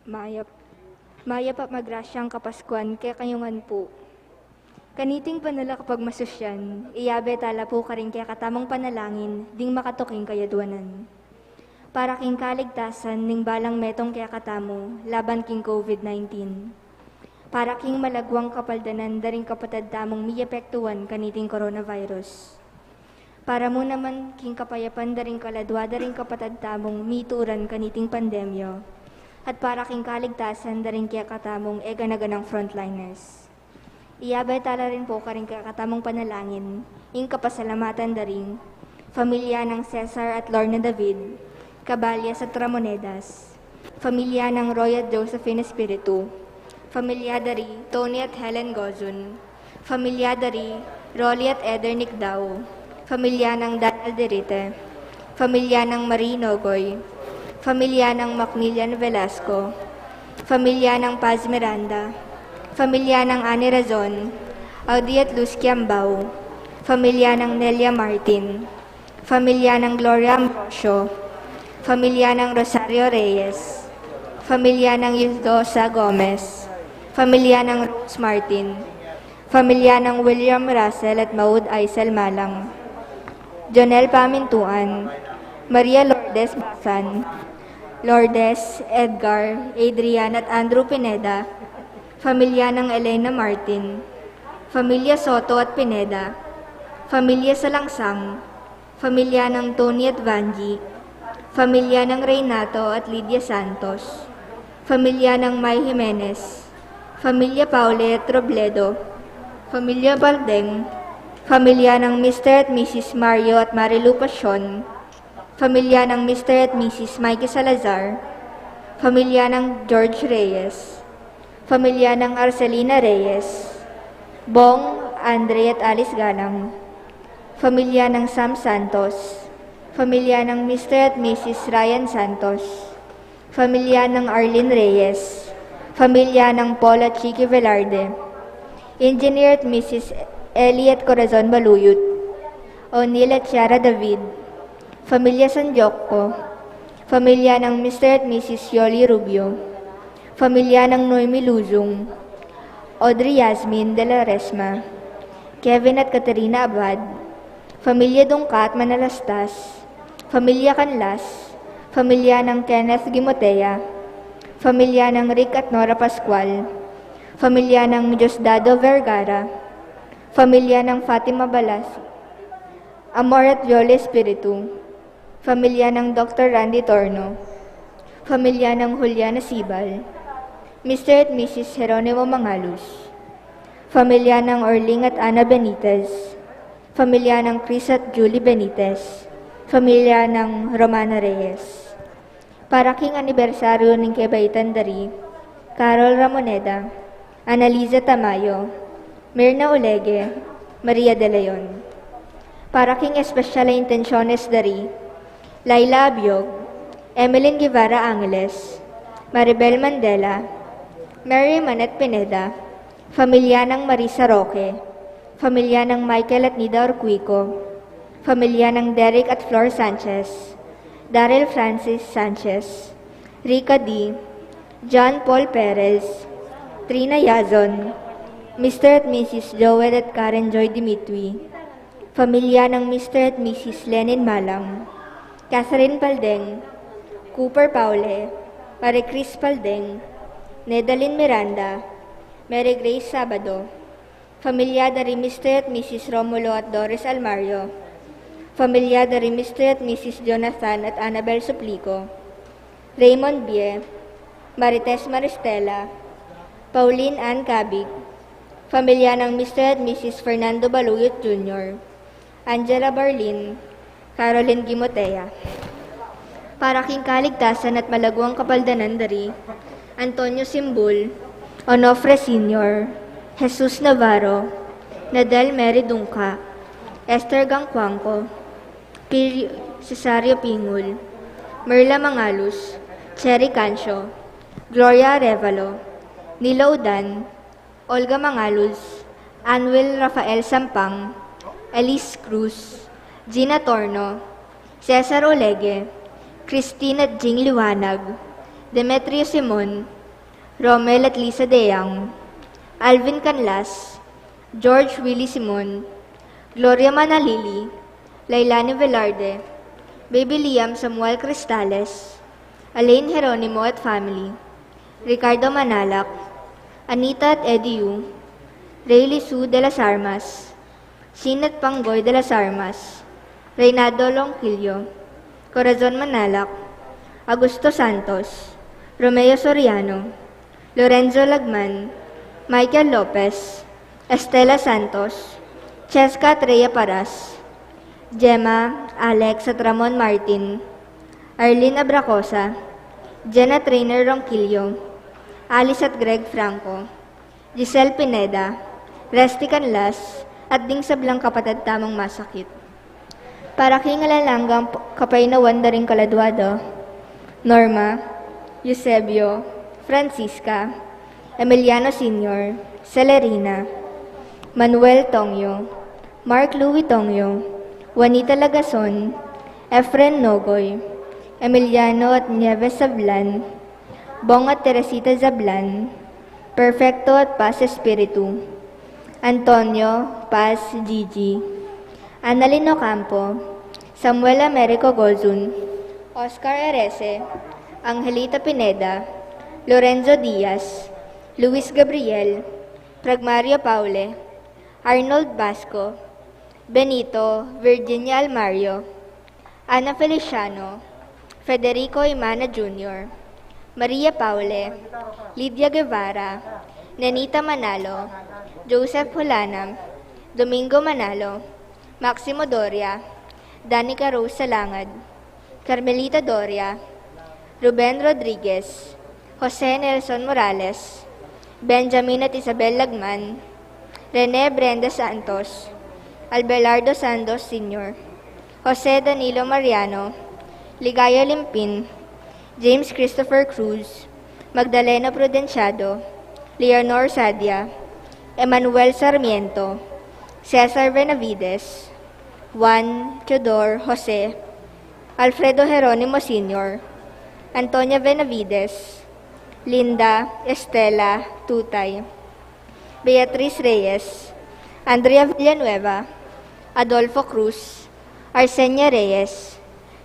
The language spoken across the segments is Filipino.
Maya, Maya pa magrasyang kapaskuan kaya kayungan po. Kaniting panala kapag masusyan, iyabe tala po ka rin kaya katamang panalangin, ding makatuking kayadwanan. Para king kaligtasan, ning balang metong kaya katamo, laban king COVID-19. Para king malagwang kapaldanan, daring kapatad tamong miyepektuan kaniting coronavirus. Para mo naman king kapayapan daring kaladwa, daring kapatad tamong mituran kaniting pandemyo. At para king kaligtasan, daring kaya katamong eganaganang frontliners. Iyabay tala rin po ka rin kakatamong panalangin, ing kapasalamatan daring, pamilya ng Cesar at Lorna David, Caballas at Ramonedas, pamilya ng Roy at Josephine Espiritu, pamilya dari Tony at Helen Gozun, pamilya dari Rolly at Eder Nicdao, pamilya ng Daniel Derite, pamilya ng Marie Nogoy, pamilya ng Macmillan Velasco, pamilya ng Paz Miranda, pamilya ng Ani Razon, Audi at Luz Quiambao, pamilya ng Nelia Martin, pamilya ng Gloria Ambrosio, pamilya ng Rosario Reyes, pamilya ng Yuldosa Gomez, pamilya ng Rose Martin, pamilya ng William Russell at Maud Aisel Malang, Jonel Pamintuan, Maria Lourdes Basan, Lourdes, Edgar, Adrian at Andrew Pineda, pamilya ng Elena Martin, pamilya Soto at Pineda, pamilya Salangsang, pamilya ng Tony at Vanji, pamilya ng Reynato at Lydia Santos, pamilya ng May Jimenez, pamilya Paule at Robledo, pamilya Baldeng, pamilya ng Mr. at Mrs. Mario at Marilu Pasion, pamilya ng Mr. at Mrs. Mikey Salazar, pamilya ng George Reyes, pamilya ng Arcelina Reyes, Bong, Andre at Alice Galang, pamilya ng Sam Santos, pamilya ng Mr. at Mrs. Ryan Santos, pamilya ng Arlene Reyes, pamilya ng Paul at Chicky Velarde, Engineer at Mrs. Elliot Corazon Baluyut, O'Neill at Ciara David, pamilya Sanjokko, pamilya ng Mr. at Mrs. Yoli Rubio, pamilya ng Noemi Luzong, Audrey Yasmin de la Resma, Kevin at Katerina Abad, pamilya Dungka at Manalastas, pamilya Canlas, pamilya ng Kenneth Gimotea, pamilya ng Rick at Nora Pascual, pamilya ng Diosdado Vergara, pamilya ng Fatima Balas, Amor at Yole Espiritu, pamilya ng Dr. Randy Torno, pamilya ng Juliana Sibal, Mr. at Mrs. Jeronimo Mangalus, pamilya ng Orling at Ana Benitez, pamilya ng Chris at Julie Benitez, pamilya ng Romana Reyes. Para king anibersaryo ng Kebaitan Dari, Carol Ramoneda, Analiza Tamayo, Mirna Olegue, Maria De Leon. Para king espesyal na intensyones Dari, Laila Abiog, Emeline Guevara Angeles, Maribel Mandela, Mary Manet Pineda, pamilya ng Marisa Roque, pamilya ng Michael at Nida Orquico, pamilya ng Derek at Flor Sanchez, Daryl Francis Sanchez, Rica D., John Paul Perez, Trina Yazon, Mr. at Mrs. Joel at Karen Joy Dimitri, pamilya ng Mr. at Mrs. Lenin Malang, Catherine Paldeng, Cooper Paule, Marie Chris Paldeng, Nedalyn Miranda, Mary Grace Sabado, pamilya dari Mr. at Mrs. Romulo at Doris Almario, pamilya dari Mr. at Mrs. Jonathan at Annabel Suplico, Raymond Bie, Marites Maristela, Pauline Ann Cabig, pamilya ng Mr. at Mrs. Fernando Baluyot Jr., Angela Barlin, Caroline Gimotea. Para king kaligtasan at malagwang kapaldanan dari, Antonio Simbul, Onofre Sr., Jesus Navarro, Nadel Mary Dungka, Esther Gangcuangco, Cesario Pingul, Merla Mangalus, Cherry Cancio, Gloria Arevalo, Nilo Udan, Olga Mangalus, Anwil Rafael Sampang, Elise Cruz, Gina Torno, Cesar Olegue, Christine at Jing Liwanag, Demetrio Simon, Romel at Lisa Deang, Alvin Canlas, George Willie Simon, Gloria Manalili, Lailani Velarde, Baby Liam Samuel Cristales, Alain Jeronimo at family, Ricardo Manalac, Anita at Eddie Yu, Rayleigh Sue de las Armas, Sinat Pangboy de las Armas, Reynaldo Longquillo, Corazon Manalac, Augusto Santos, Romeo Soriano, Lorenzo Lagman, Michael Lopez, Estela Santos, Cheska Treya Paras, Gemma, Alex at Ramon Martin, Arlene Abracosa, Jenna Trainer Ronquillo, Alice at Greg Franco, Giselle Pineda, Resty Canlas, at ding sablang kapatid tamang masakit. Para kingalalanggang kapainawan da rin kaladwado, Norma, Eusebio, Francisca, Emiliano Sr., Celerina, Manuel Tongyo, Mark Louis Tongyo, Juanita Lagason, Efren Nogoy, Emiliano at Nieves Zablan, Bong at Teresita Zablan, Perfecto at Paz Espiritu, Antonio, Paz, Gigi, Annalyn Ocampo, Samuel Americo Gozun, Oscar Arese, Angelita Pineda, Lorenzo Diaz, Luis Gabriel, Pragmario Paule, Arnold Basco, Benito, Virginia Almario, Ana Feliciano, Federico Imana Jr., Maria Paule, Lydia Guevara, Nenita Manalo, Joseph Hulanam, Domingo Manalo, Maximo Doria, Danica Rose Salangad, Carmelita Doria, Ruben Rodriguez, Jose Nelson Morales, Benjamin at Isabel Lagman, Rene Brenda Santos, Albelardo Santos Sr., Jose Danilo Mariano, Ligaya Limpin, James Christopher Cruz, Magdalena Prudenciado, Leonor Sadia, Emmanuel Sarmiento, Cesar Benavides, Juan Teodor Jose, Alfredo Jeronimo Sr., Antonia Benavides, Linda Estela Tutay, Beatriz Reyes, Andrea Villanueva, Adolfo Cruz, Arsenia Reyes,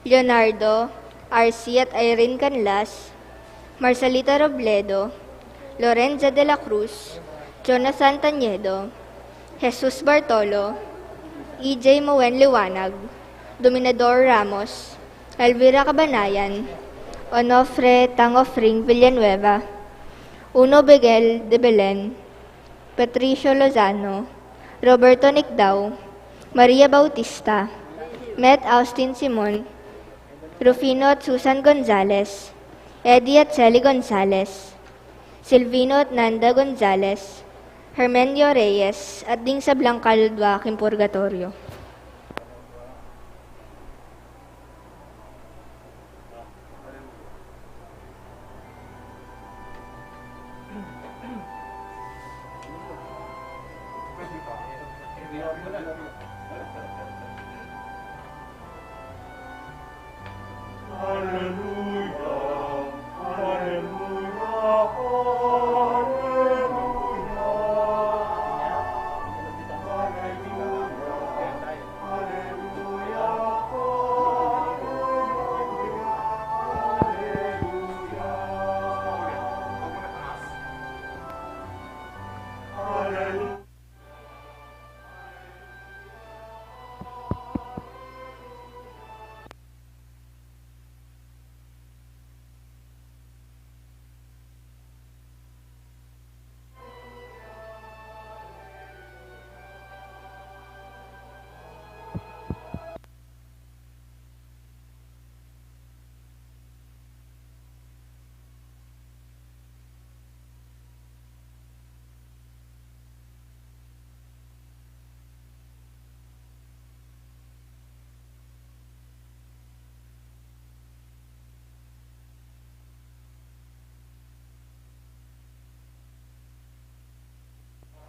Leonardo, Arcy at Irene Canlas, Marcelita Robledo, Lorenza de la Cruz, Jonathan Tañedo, Jesus Bartolo, EJ Moen Liwanag, Dominador Ramos, Elvira Cabanayan, Onofre Tangofring Villanueva, Uno Bigel de Belen, Patricio Lozano, Roberto Nicdao, Maria Bautista, Met Austin Simon, Rufino at Susan Gonzales, Eddie at Celi Gonzales, Silvino at Nanda Gonzales, Hermenio Reyes, at ding sa Blancaldua, Purgatorio.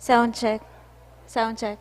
Sound check. Sound check.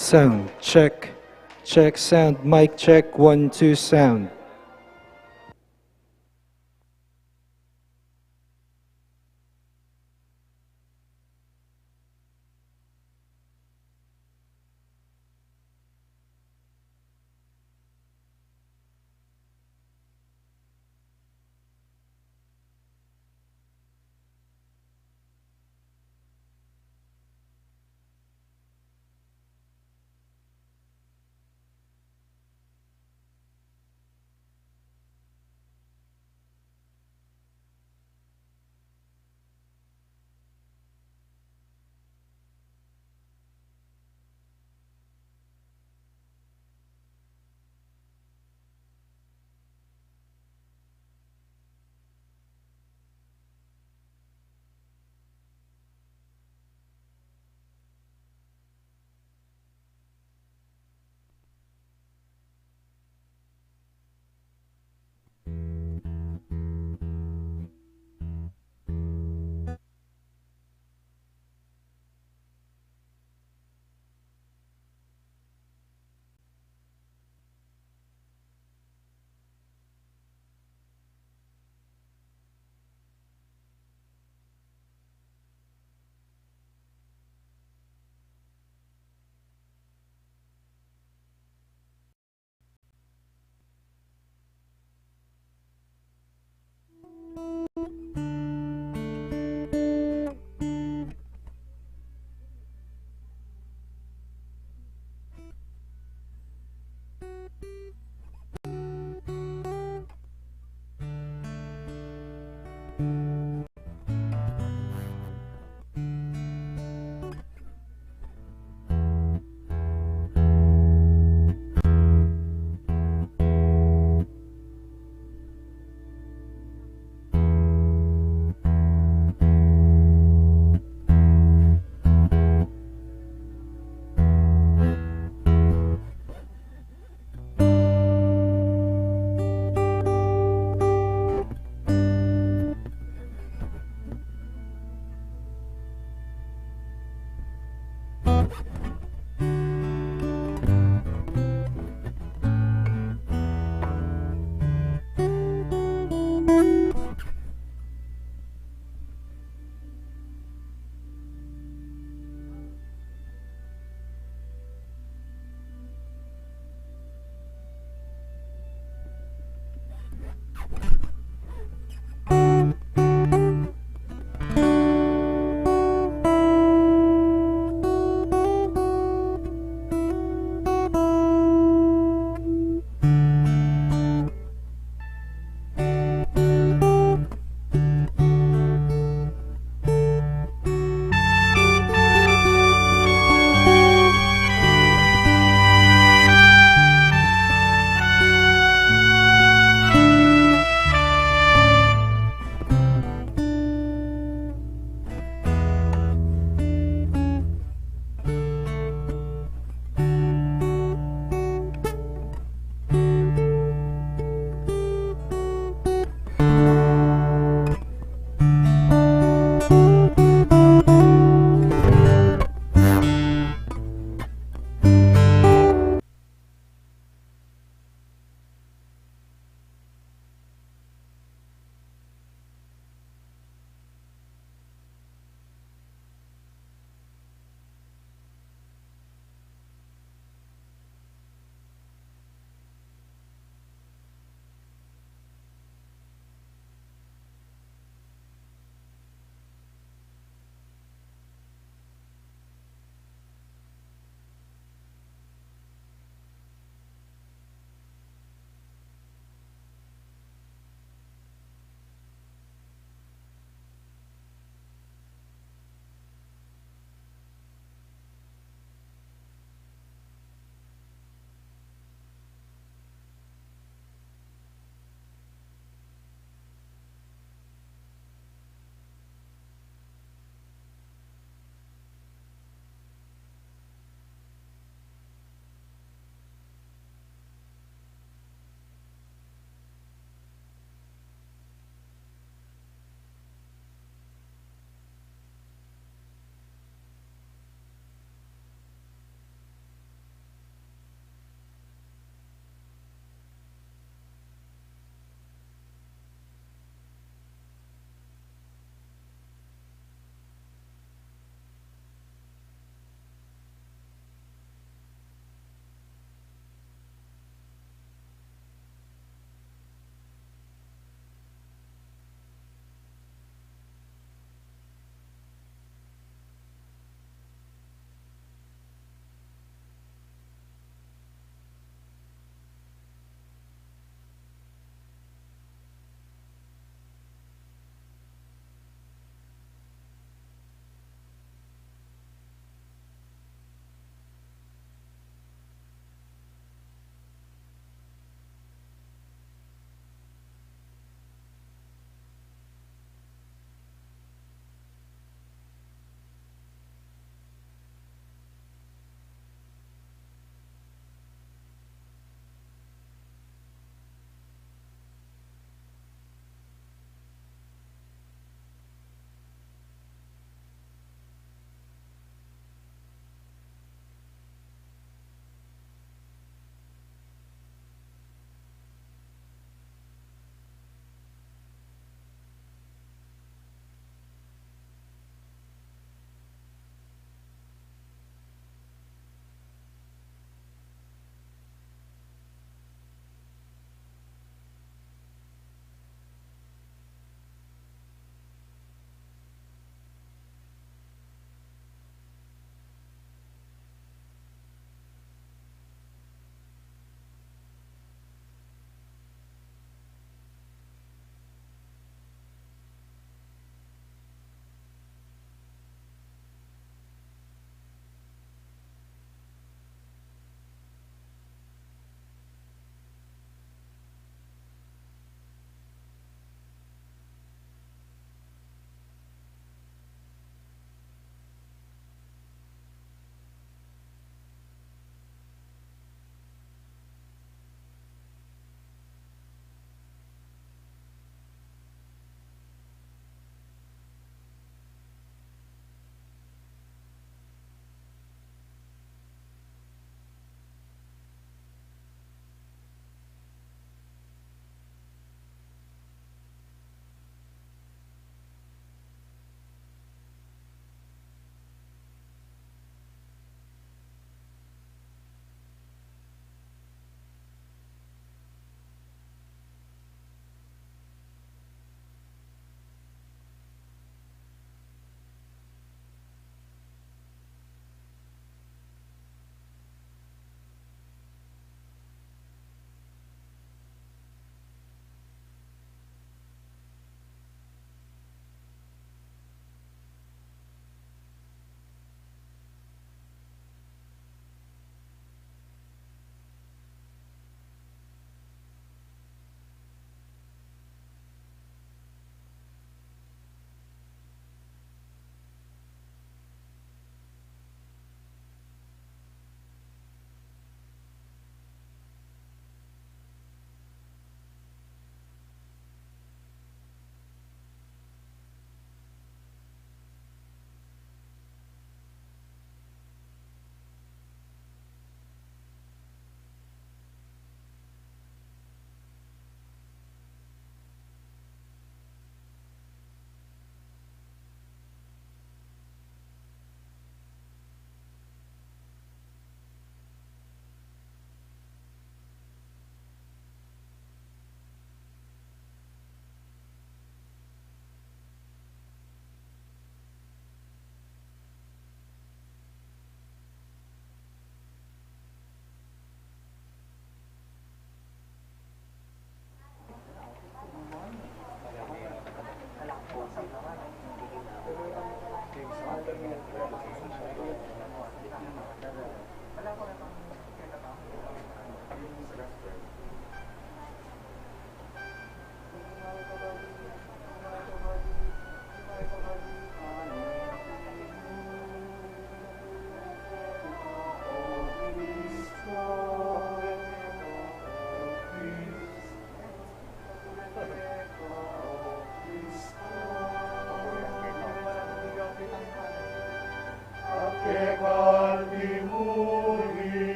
Sound check. Check sound. Mic check. 1, 2 sound.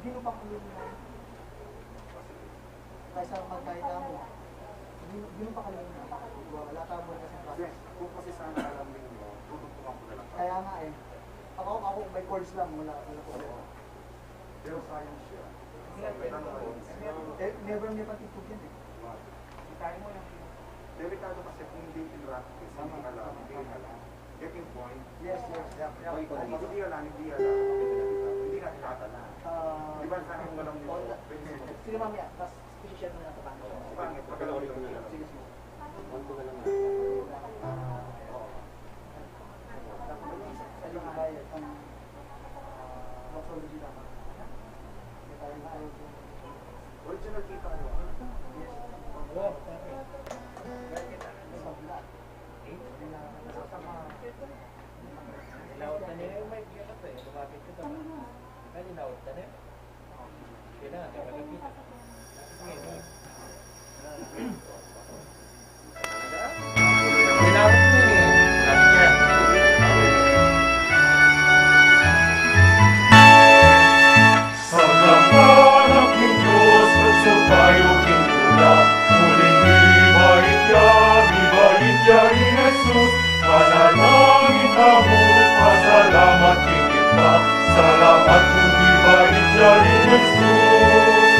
Ginupak ko yun na. Kaysa magkahita mo. Ginupak ka yun na. Wala ka mo kasi process. Kung kasi sana alam ninyo, tutugtungan ko na lang. Kaya nga eh. Ako may chords lang. Wala ko. Pero sayang siya. Never may patitog yan eh. Delikado kasi kung hindi in-practice, hindi alam, hindi alam. Getting point? Yes. Hindi alam. Hindi natin natala. Di ba sana kung alam nyo? Sige mamaya. Tapos i-share mo na ito. Pangit, magalaw ito nila. Sige. Ano nga bayad? Ang doxology lang. Hindi tayo na ayaw ko. Original kita nyo. Laut na nila yung mic niya kasi, lumapit ko naman. Nalinawat na niya. Yun na, nakalapit. Linawat na niya. Lapit niya. Sa lapanap ng Diyos, magsukayo kinula. Muling ibait niya ni Jesus. Panalangin kamo, pasalamat higit pa. Salamat kung ibait niya ni Jesus.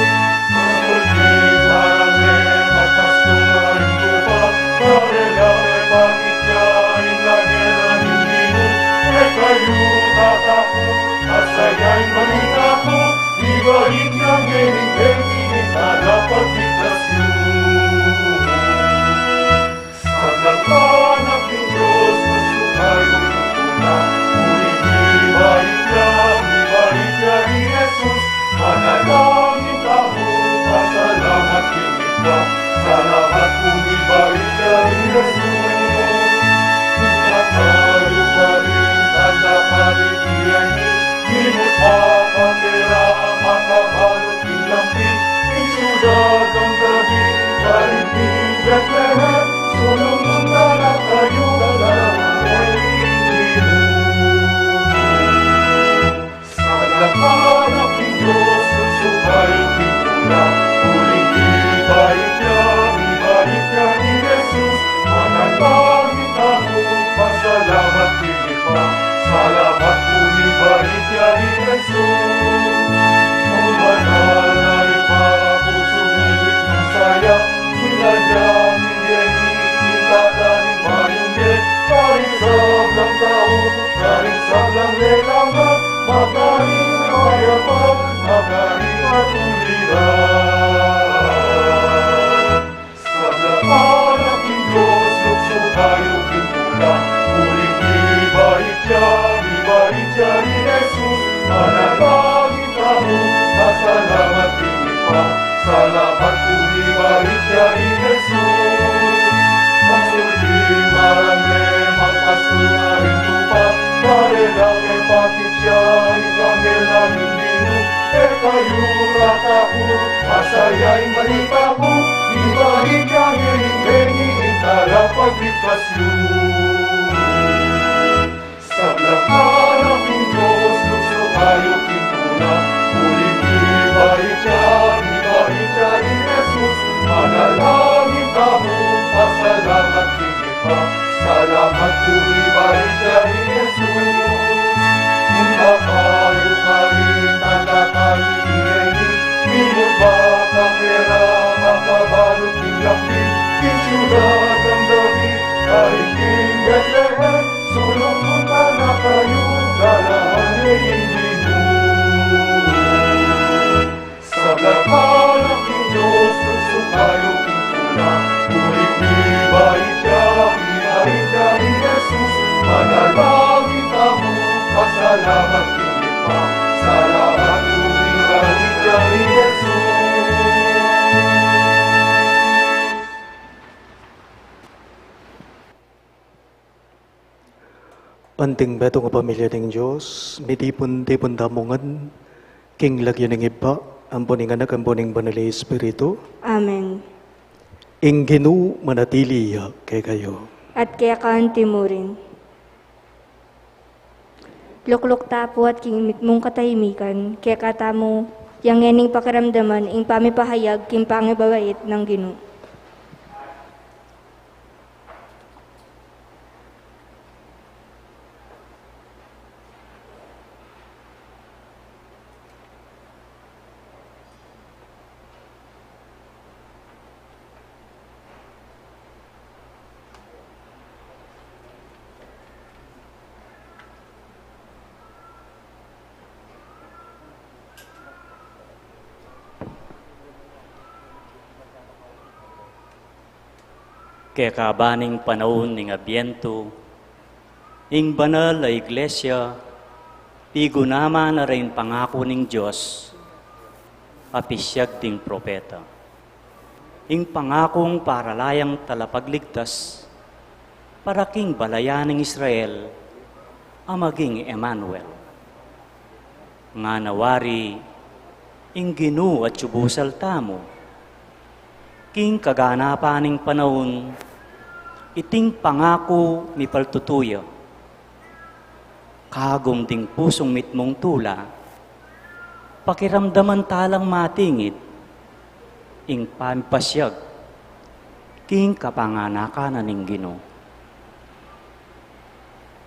Muling marami, magpastunarin ko pa. Karela, bakit niya inlagelan hindi e kayo tatakot. Masaya'y balita ko, ibalik ng hiling-hiling, dapat ligtas yun. Sa lapanap ng Diyos, masukayo na muling ibalik niya ni Jesus. Manalangin kamo, pasalamat higit pa. Salamat kung ibalik niya ni Jesus. Tayo pa rin, tanda pa rin iyayin. Himot makakira, makabalot ng lampin. Isyudad ang gabi, karinting Bethlehem. Sulong muna na kayo, dalawang ay hindi sa lapanap ng Diyos, suksukay pinula. Huling ibalik niya ni Jesus. Manalangin kamo, pasalamat higit pa. Salamat kung ibalik niya ni Jesus. Ang banal na ipapuso higit ng saya. Sila niyang hinihintadaling mayunggit. Karisab lang taon, karisab lang lelangan. Magaling mayaman, magaling matuliran. Sa lapanap ng Diyos, lukso tayo pinula. Muling ibalik niya ni Jesus. Manalangin kamo, pasalamat higit pa. Salamat kung ibalik niya ni Jesus. Masuling marami, magpastunarin lupa. Karelang e bakit siya ikangela hindi e kayo tatakot. Masaya'y balita ko, ibalik niya hiling-hiling, dapat ligtas yun. Sa lapanap ng Diyos, lukso kayo pinula. Muling ibalik niya ni Jesus. Manalangin kamo, pasalamat higit pa. Salamat kung ibalik niya ni Jesus. Muna kayo karin, tanda kayo iyayin. Himot makakira, makabalot ng lampin. Isyudad ang David, karinting Bethlehem. Sulong punta na kayo, dalahan ay hindi sa lapanap ng Diyos, gusto kayo pinula. Muling ibalik niya ni Jesus. Manalangin kamo, pasalamat higit pa. Salamat kung ibalik niya ni Jesus. Anting beto nga pamilya ng Diyos, mitipon-tipon damungan, king lagyan ng iba, ang puning anak, ang puning banal na Espiritu, Amen. Ingginu manatili kay kayo. At kaya kaan timurin. Lukluk tapo at kingimit mong katahimikan, kaya katamo yang ening pakiramdaman ing pamipahayag kim pangibabait ng Ginoo. Kaya kabaning panahon ng Abyento, ing banal na iglesia, pigunama na rin pangako ng Diyos, apisyag ding propeta. Ing pangakong paralayang talapagligtas, para king balayan ng Israel, ang maging Emmanuel. Nga nawari, ing Ginoo at subusal tamo, king kaganapaning panahon, iting pangako ni paltutuya. Kagom ding pusong mitmong tula, pakiramdaman talang matingid, ing pampasyag, king kapanganakan ng Ginoo.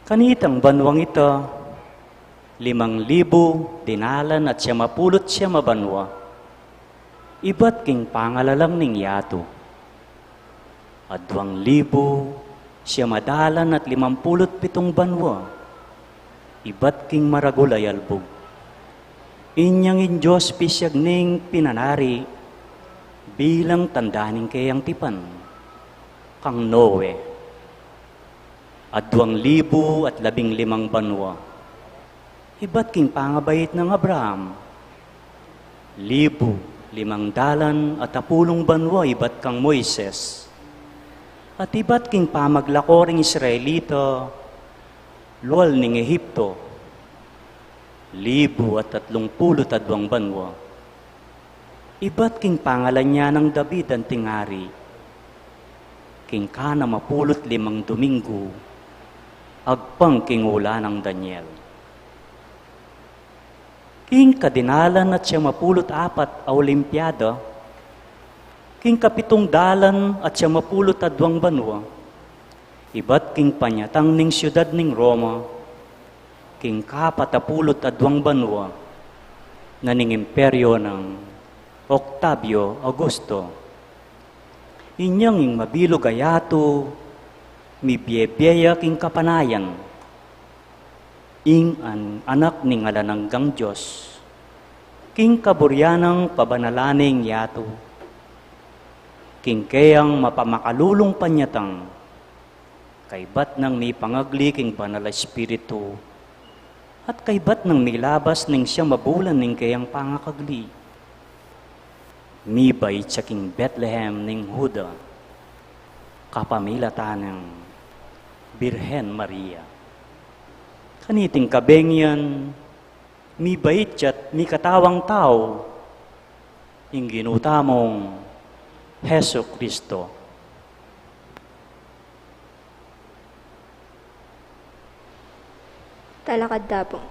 Kanitang banwang ito, 5,000 dinalan at 50 mabanwa, iba't king pangalalang ning yato. At 2,000 madalan at 57 banwa, iba't king maragulay albog. Inyang in Diyos pisyag ning pinanari, bilang tandaning kayang tipan, kang Noe. At 2,015 banwa, iba't king pangabait ng Abraham, 500 at 10 banwa, iba't kang Moises. At iba't king pamaglakoring Israelita, luwal ning Ehipto, 1,032 banwa. Iba't king pangalan niya ng David ang tingari, king kana 15 Domingo, agpang king ula ng Daniel. King kadinalan at 54 a Olimpiada, king 700 at 52 banwa, iba't king panyatang ning siyudad ning Roma, king 42 banwa, na ning imperyo ng Octavio Augusto. Inyang ing mabilog ayato, mibiyebyeya king kapanayan, ing anak ning alananggang Diyos, king kaburyanang pabanalaning yato, king kayang mapamakalulong panyatang, kaybat nang may pangagli king banal espiritu, at kaybat nang may labas ning siya mabulan ning kayang pangakagli. Mibay siya king Bethlehem ning Huda, kapamilatan ng Birhen Maria. Kaniting kabengyan, mibait siya't mi katawang tao, ing ginutamong Heso Kristo. Talakad tapong.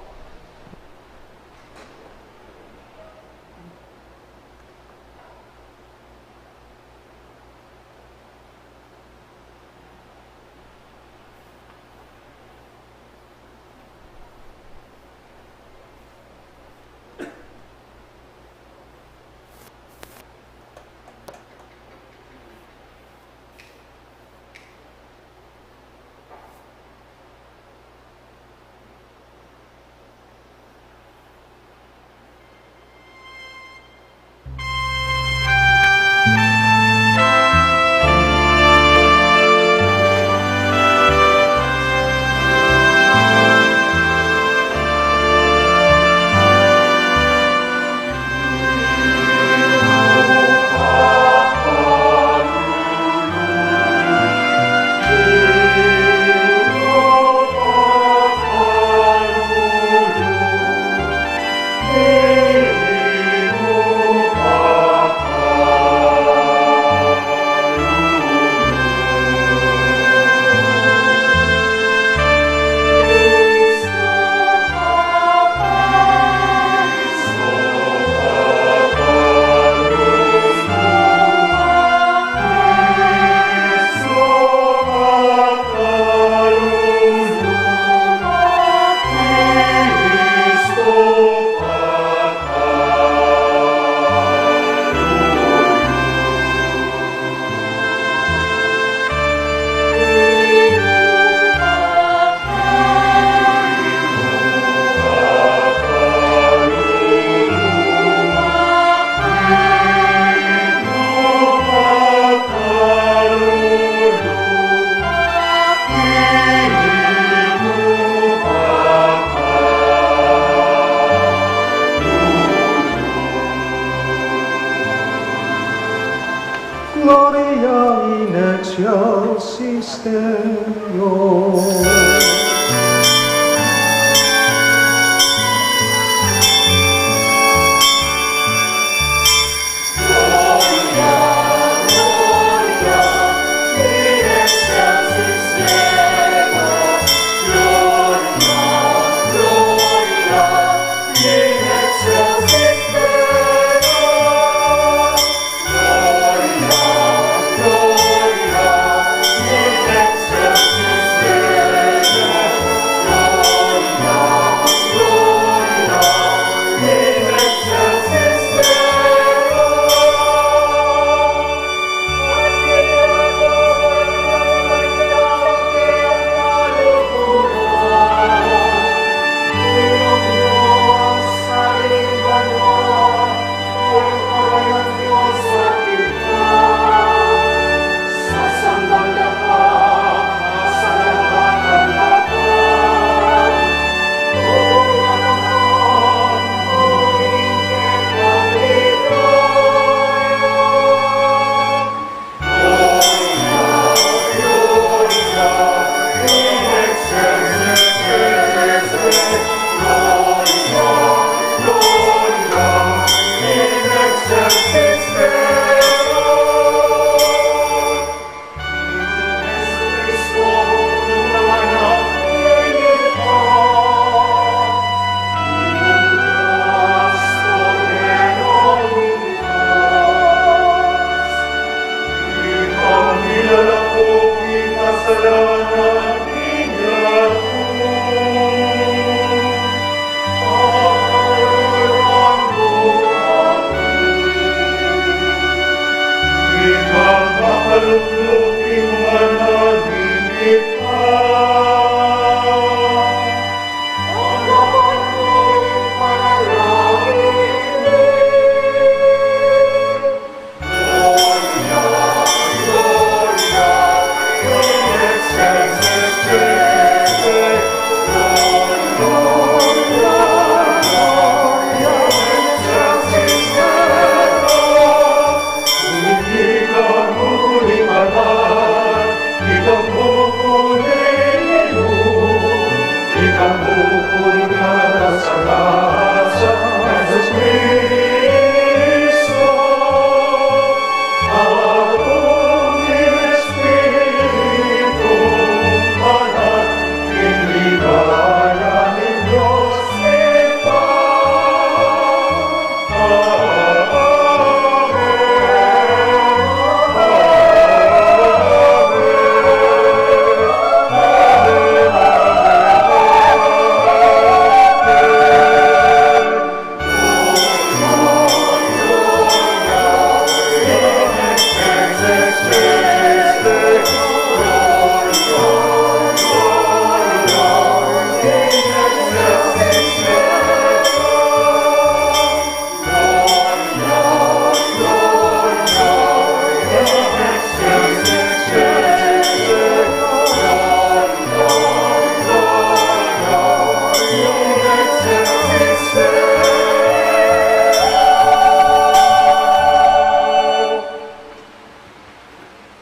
excelsior.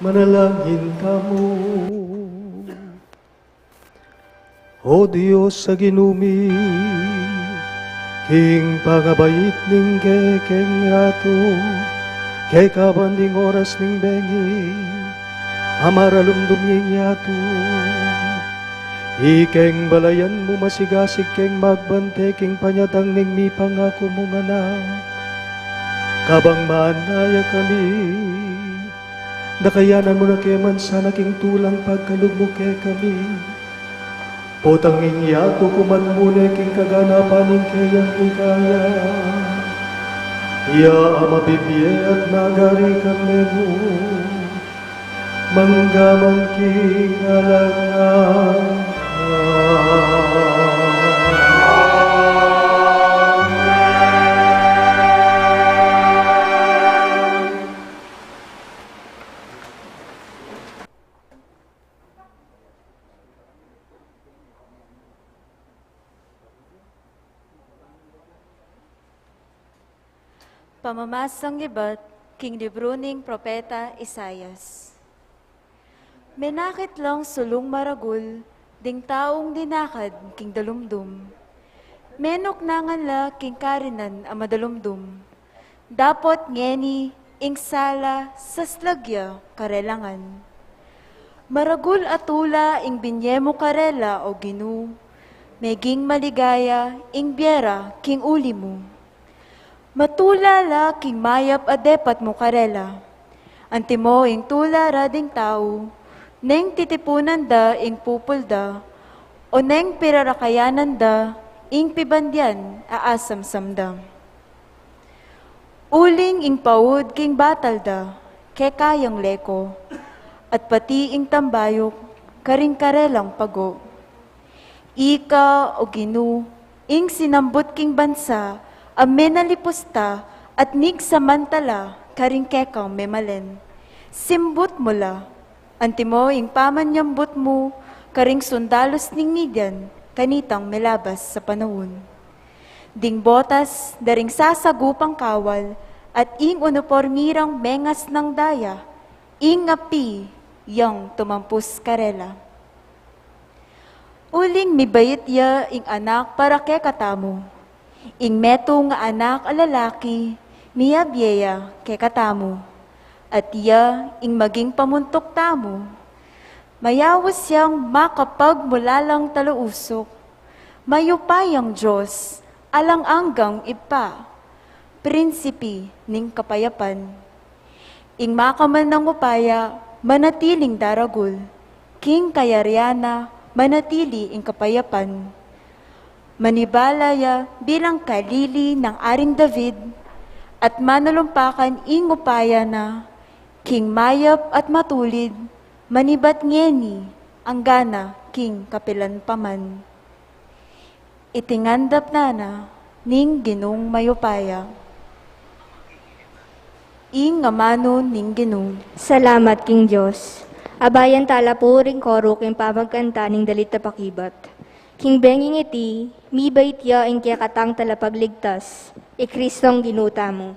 Manalangin kamo. O Diyos sa ginumi, king pangabait ning kekeng ato, kay kabanding oras ning bengi, amaralum dumyeng yato. Ikeng balayan mo masigasig keng magbante, king panyatang ning mi pangako mong anak, kabang maanaya kami, nakayanan mo na keman sana king tulang pagkalog mo ke kami. Potang ingyato kuman muna king kaganapan ning kayang ikaya. Ya ama bibye at nagari kang lebo, manggamang king alangan. Pamamasang libat, King Libro ning Propeta Isayas. Menakit lang sulong maragul, ding taong dinakad king dalumdum. Menok nangan la king karinan a madalumdum. Dapot ngeni ing sala sa slagya karelangan. Maragul atula ing binyemo karela o ginu. Meging maligaya ing biera king uli mo. Matula la king mayap adepat mo karela. Antimo ing tula rading tao, neng titipunan da ing pupulda, o neng pirarakayanan da, ing pibandyan aasam samdam. Uling ing paud king batal da, ke kayang leko, at pati ing tambayok, karing karelang pago. Ika o ginu, ing sinambot king bansa, amenalipusta, at nig samantala, karing kekang memalen. Simbut mo la, antimo ing pamanyambot mo, karing sundalos ning midyan, kanitang melabas sa panahon. Ding botas, daring sasagupang kawal, at ing uniformirang mengas ng daya, ing api, yang tumampus karela. Uling mibayit ya ing anak para ke katamo. Ing meto nga anak a lalaki, miyabyeya ke katamo. At iya ing maging pamuntok tamo. Mayawas siyang makapagmulalang taluusok. Mayupayang Diyos, alang anggang ipa. Prinsipi ning kapayapan. Ing makaman ng upaya, manatiling daragul. King kayaryana, manatili ing kapayapan. Manibalaya bilang kalili ng Aring David at manulumpakan ing upaya na king mayap at matulid, manibat ngeni ang gana king kapilan paman. Itingandap na ning ginong mayupaya. Ing amano ning ginong. Salamat, King Diyos. Abayan tala po ring koro king pamagkanta ning dalit na pakibat. King benging iti, mi bait ya ing kaya katang talapagligtas, Kristong ginuta mo.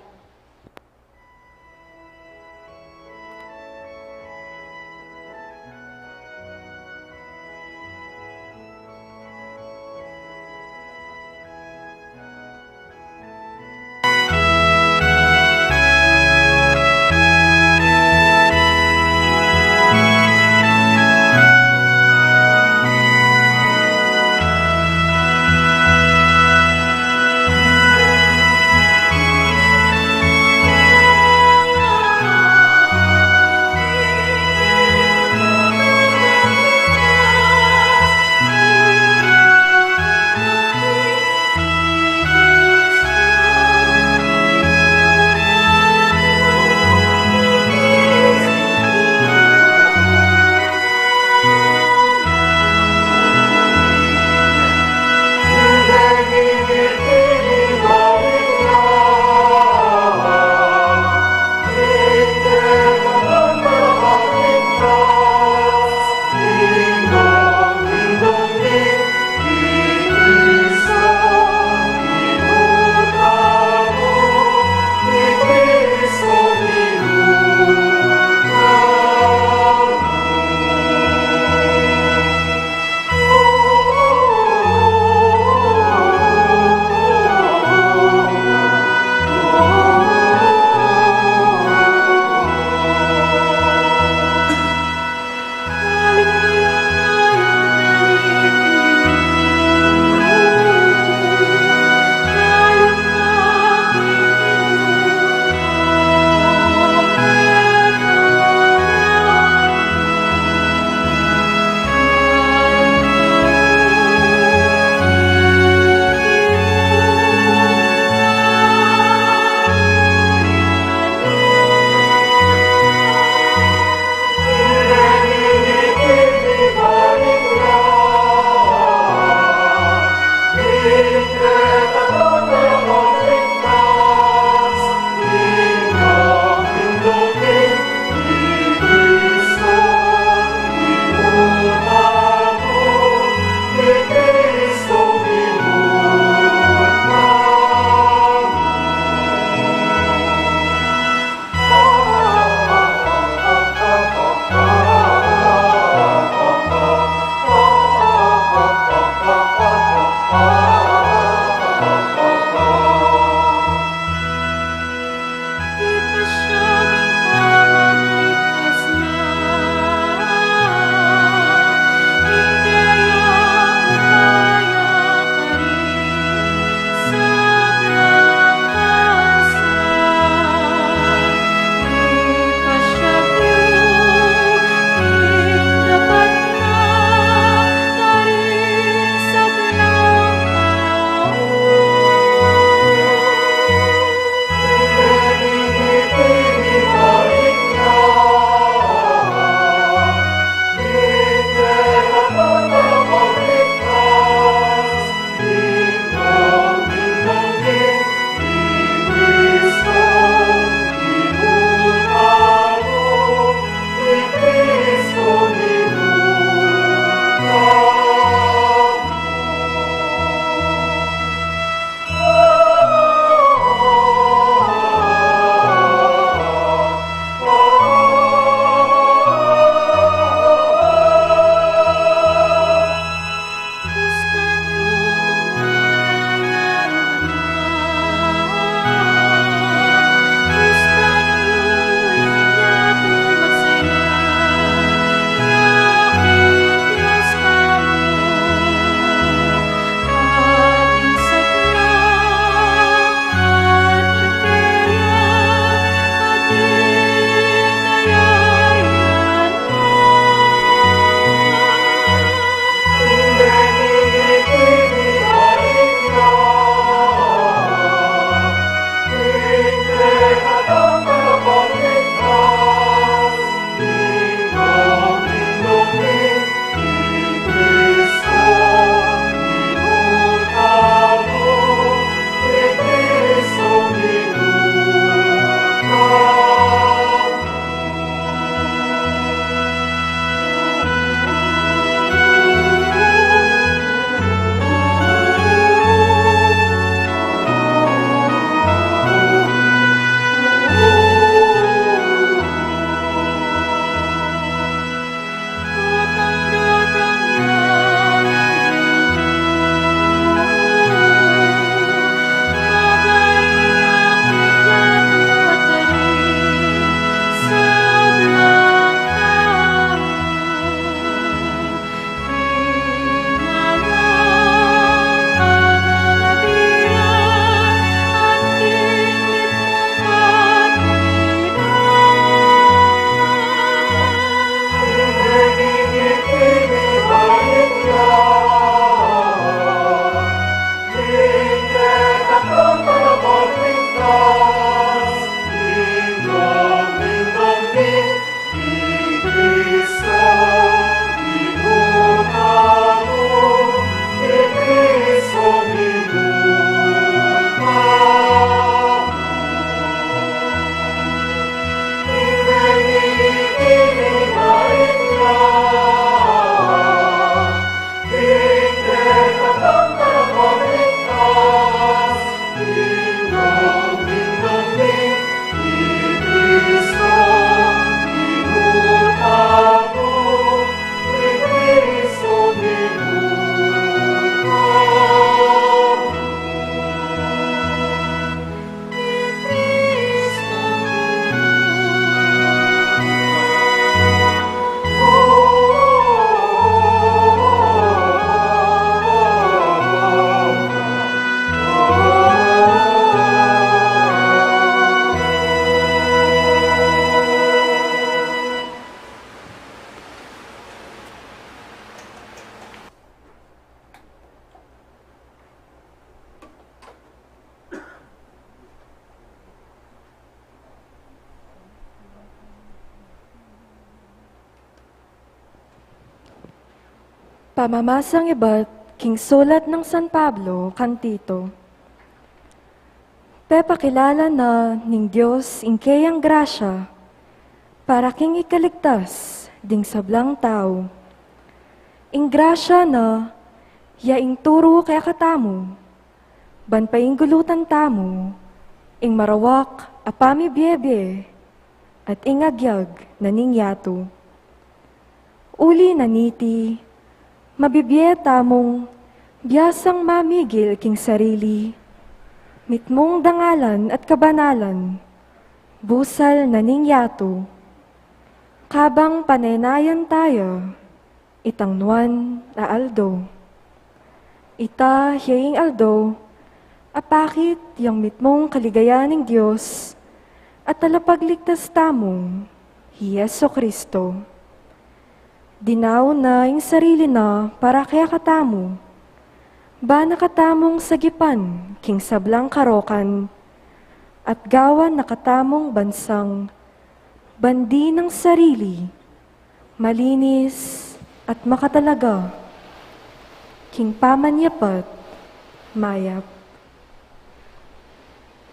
Pamamasang iba't king sulat ng San Pablo, kantito. Pepakilala na ning Diyos ingkayang grasya, para king ikaligtas ding sablang tao. Ing grasya na, yaing turo kaya katamo, banpaing gulutan tamo, ing marawak apami biebe, at ingagyag na ningyato. Uli naniti, mabibye tamong biyasang mamigil king sarili, mitmong dangalan at kabanalan, busal na ningyato. Kabang panenayan tayo, itangnuan na aldo. Ita hiyaing aldo, apakit yang mitmong kaligayaning Diyos, at talapagligtas tamong, Yesu Kristo. Dinaw na yung sarili na para kaya katamo, ba nakatamong sagipan king sablang karokan, at gawan nakatamong bansang, bandi ng sarili, malinis at makatalaga, king pamanyapat, mayap.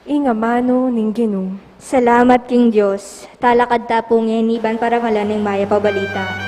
Ingamano ning Ginoo. Salamat king Diyos, talakad ta po ngeniban para malaning maya pabalita.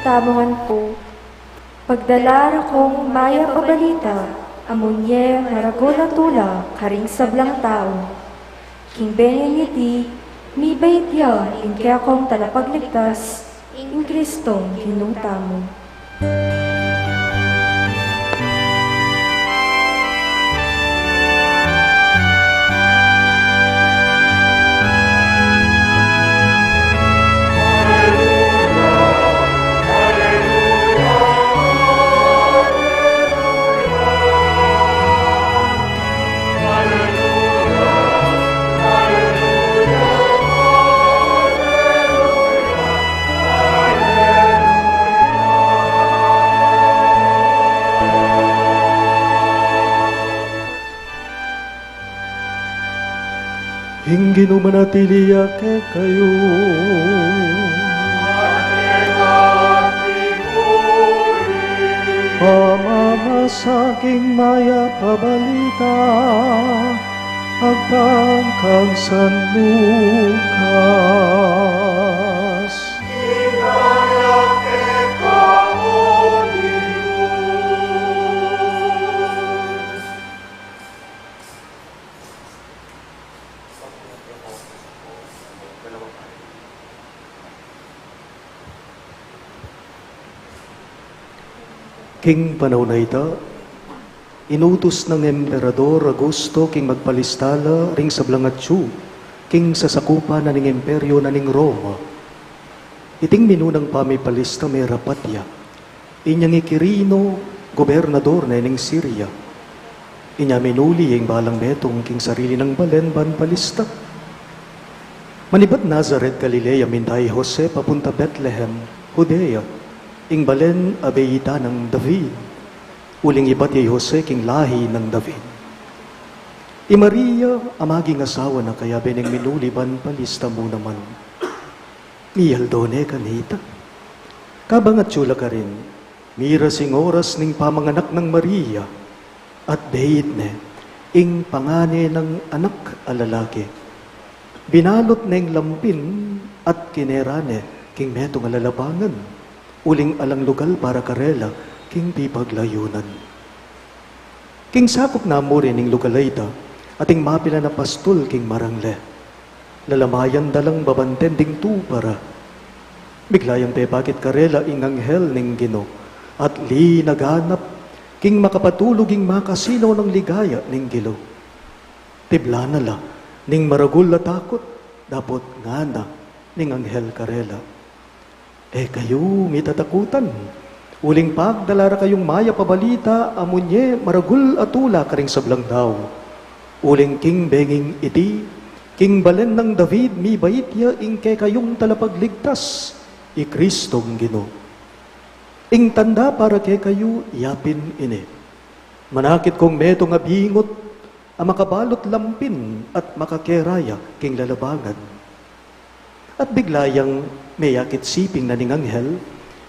Tamongan po, pagdalara kong maya pabalita, amunye maragula tula, karing sablang tao. King beningiti, mi baitya, kaya kong talapagligtas, in Kristong hinungtamo. Hinggin manatiliya ke kayo. Pamamasaging maya pabalita, agpangkang San Lucas. King panahon na ita, inutos ng Emperador Augusto king magpalistala ring sa Blangatsu, king sasakupa na ning imperyo na ning Roma. Iting minunang pamipalista may rapatya, inyang ikirino, gobernador na ning Syria. Inya minuli yung balang betong king sarili ng balen ban palista. Manibat Nazaret, Galilea, mintay Jose papunta Bethlehem, Judea. Ing balen abeyita ng David, uling ibat yay Jose king lahi ng David. I Maria, amaging asawa na kaya beneng minuliban palista mo naman. Iyaldone kanita. Kabangat tsula ka rin, mira sing oras ning pamanganak ng Maria, at beyit ne, ing pangane ng anak alalaki. Binalot na ing lampin at kinerane king metong alalabangan. Uling alang lugal para karela, king pipaglayunan. King sakop na mo rin ning lugalayta, ating mapila na pastol king marangle. Lalamayan dalang babanten ding tu para. Biglayan te bakit karela ing anghel ning Gino, at li naganap, king makapatulog ing makasinaw ng ligaya ning gilo. Tibla na la, ning maragul na takot, dapot nga na, ning anghel karela. Kayo, may tatakutan. Uling pagdalara kayong maya pabalita, amunye, maragul atula karing sablang daw. Uling king benging iti, king balen ng David, mi baitya, ing kay kayong talapagligtas, i Kristong Gino. Ing tanda para kay kayo, yapin ini. Manakit kong meto nga bingot, ang makabalot lampin at makakeraya king lalabangan. At biglayang may yakit siping na ning anghel,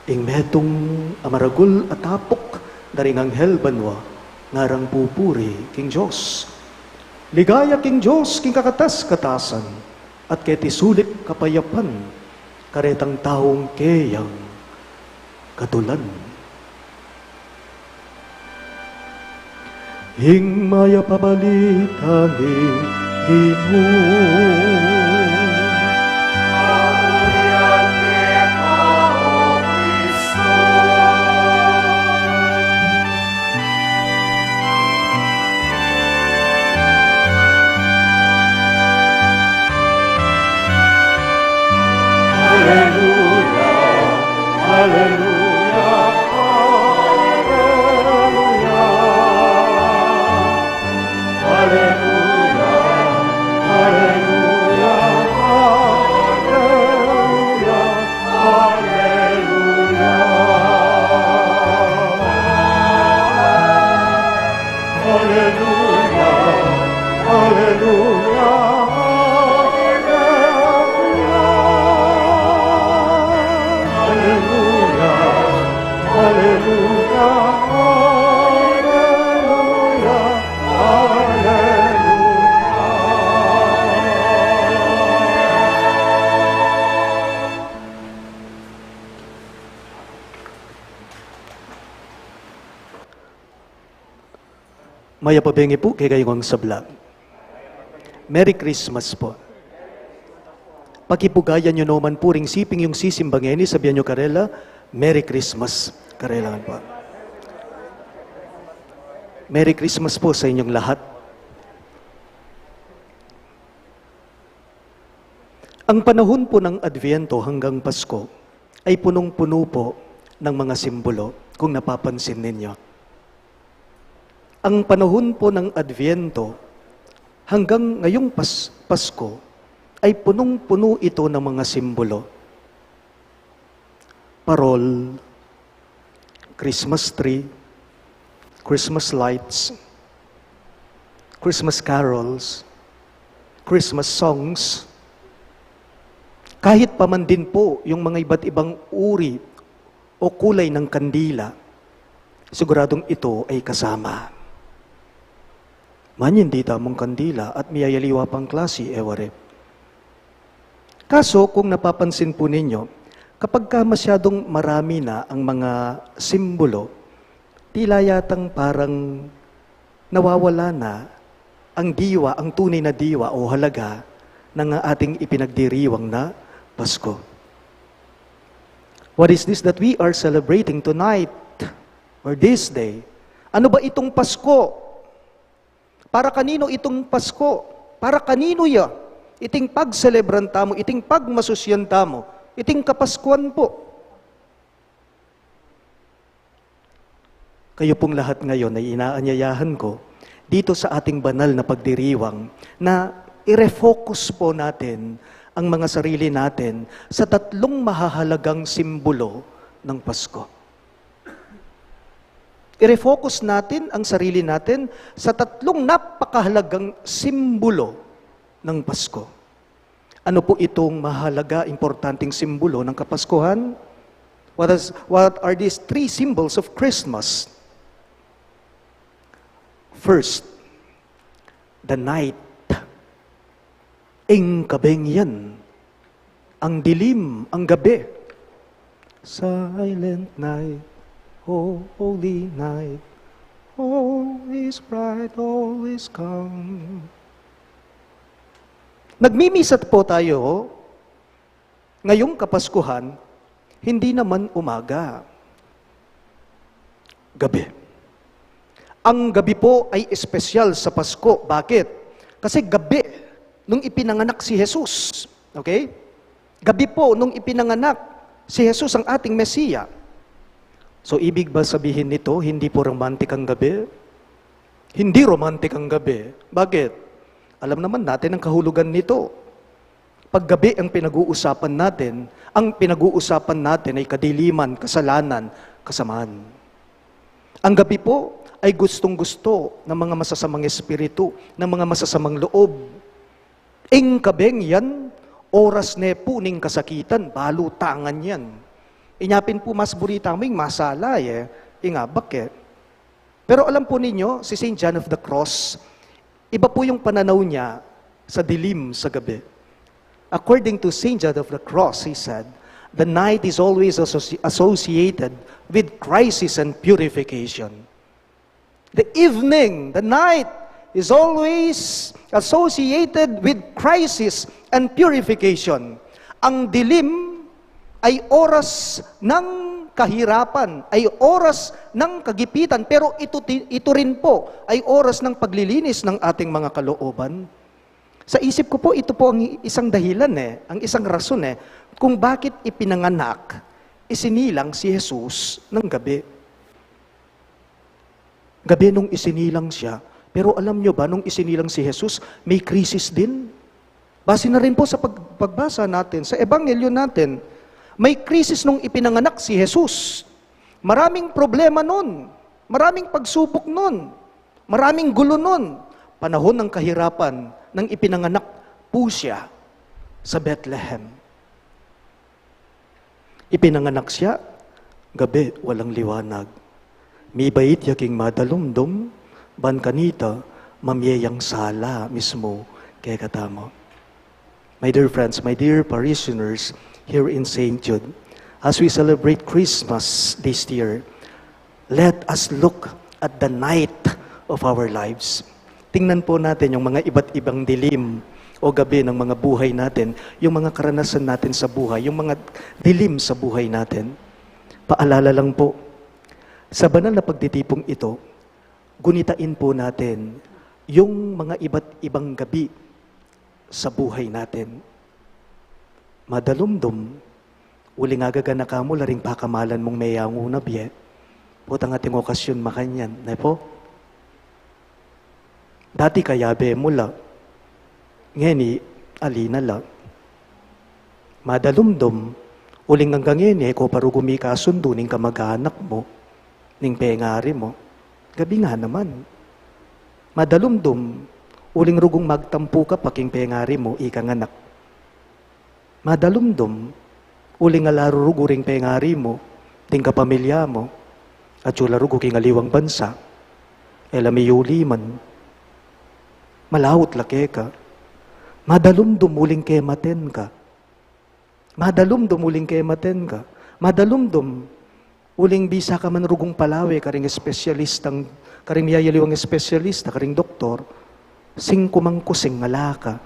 ing metong amaragul at tapok na ring anghel banwa, ngarang pupuri king Diyos. Ligaya king Diyos, king kakatas-katasan, at keti sulik kapayapan, karetang taong keyang katulan. Hing maya pabalita ning Ginoo. Maya pabengi po kay kayong sabla. Merry Christmas po. Pakipugayan nyo naman po ring siping yung sisimbangeni, sabihan nyo karela, Merry Christmas. Karelangan po. Merry Christmas po sa inyong lahat. Ang panahon po ng Adviento hanggang Pasko ay punong-puno po ng mga simbolo, kung napapansin ninyo. Ang panahon po ng Adviento hanggang ngayong Pasko ay punong-puno ito ng mga simbolo. Parol, Christmas tree, Christmas lights, Christmas carols, Christmas songs. Kahit pa man din po yung mga iba't ibang uri o kulay ng kandila, siguradong ito ay kasama. Manyan di tamong kandila at miyayaliwa pang klase, eware. Kaso, kung napapansin po ninyo, kapag ka masyadong marami na ang mga simbolo, tila yatang parang nawawala na ang diwa, ang tunay na diwa o halaga ng ating ipinagdiriwang na Pasko. What is this that we are celebrating tonight or this day? Ano ba itong Pasko? Para kanino itong Pasko? Para kanino ya? Iting pagselebran tamo, iting pagmasusyan tamo, iting kapaskuan po. Kayo pong lahat ngayon ay inaanyayahan ko dito sa ating banal na pagdiriwang na i-refocus po natin ang mga sarili natin sa tatlong mahahalagang simbolo ng Pasko. I-refocus natin ang sarili natin sa tatlong napakahalagang simbolo ng Pasko. Ano po itong mahalaga, importanteng simbolo ng Kapaskuhan? What are these three symbols of Christmas? First, the night. Ing kabeng yan. Ang dilim, ang gabi. Silent night. Oh, holy night, always bright, always come. Nagmimisat po tayo ngayong Kapaskuhan, hindi naman umaga, gabi. Ang gabi po ay espesyal sa Pasko. Bakit? Kasi gabi nung ipinanganak si Jesus. Okay? Gabi po nung ipinanganak si Jesus ang ating Mesiya. So, ibig ba sabihin nito, hindi po romantic ang gabi? Hindi romantic ang gabi. Bakit? Alam naman natin ang kahulugan nito. Pag gabi ang pinag-uusapan natin, ang pinag-uusapan natin ay kadiliman, kasalanan, kasamaan. Ang gabi po ay gustong-gusto ng mga masasamang espiritu, ng mga masasamang loob. Ing kabeng yan, oras ne po ning kasakitan, balutangan yan. Inyapin po mas buritaming masalay ingabak Pero alam po ninyo, si St. John of the Cross, iba po yung pananaw niya sa dilim sa gabi. According to St. John of the Cross, he said, the night is always associated with crisis and purification. The evening, the night, is always associated with crisis and purification. Ang dilim ay oras ng kahirapan, ay oras ng kagipitan, pero ito rin po ay oras ng paglilinis ng ating mga kalooban. Sa isip ko po, ito po ang isang dahilan ang isang rason kung bakit ipinanganak, isinilang si Jesus ng gabi. Gabi nung isinilang siya, pero alam nyo ba, nung isinilang si Jesus, may krisis din. Base na rin po sa pagbasa natin, sa ebanghelyo natin, may krisis nung ipinanganak si Jesus. Maraming problema nun. Maraming pagsubok nun. Maraming gulo nun. Panahon ng kahirapan nang ipinanganak po siya sa Bethlehem. Ipinanganak siya, gabi, walang liwanag. Mi bait yaking madalumdum, ban kanita, mamyeyang sala mismo kay katamo. My dear friends, my dear parishioners, here in St. Jude, as we celebrate Christmas this year, let us look at the night of our lives. Tingnan po natin yung mga iba't ibang dilim o gabi ng mga buhay natin, yung mga karanasan natin sa buhay, yung mga dilim sa buhay natin. Paalala lang po, sa banal na pagtitipong ito, gunitain po natin yung mga iba't ibang gabi sa buhay natin. Madalumdum, uling agagana ka mo, laring pakamalan mong mayango na biye. Putang ating okasyon makanyan, na po? Dati kayabe mo la, ngeni, alina la. Madalumdum, uling hanggang ngeni, ko parugumi ka sundo, ning kamag-anak mo, ning pengari mo. Gabi nga naman. Madalumdum, uling rugong magtampu ka, paking pengari mo, ikang anak. Madalumdum, uling alarurugo ring pengari mo, ting kapamilya mo, at yularugo king aliwang bansa, elamiyuli man, malawot lake ka, madalumdum uling kematen ka, madalumdum uling kematen ka, madalumdum uling bisa ka man rugong palawe, karing espesyalistang, karing miyayaliwang espesyalista, karing doktor, sing kumangkusing ngalaka,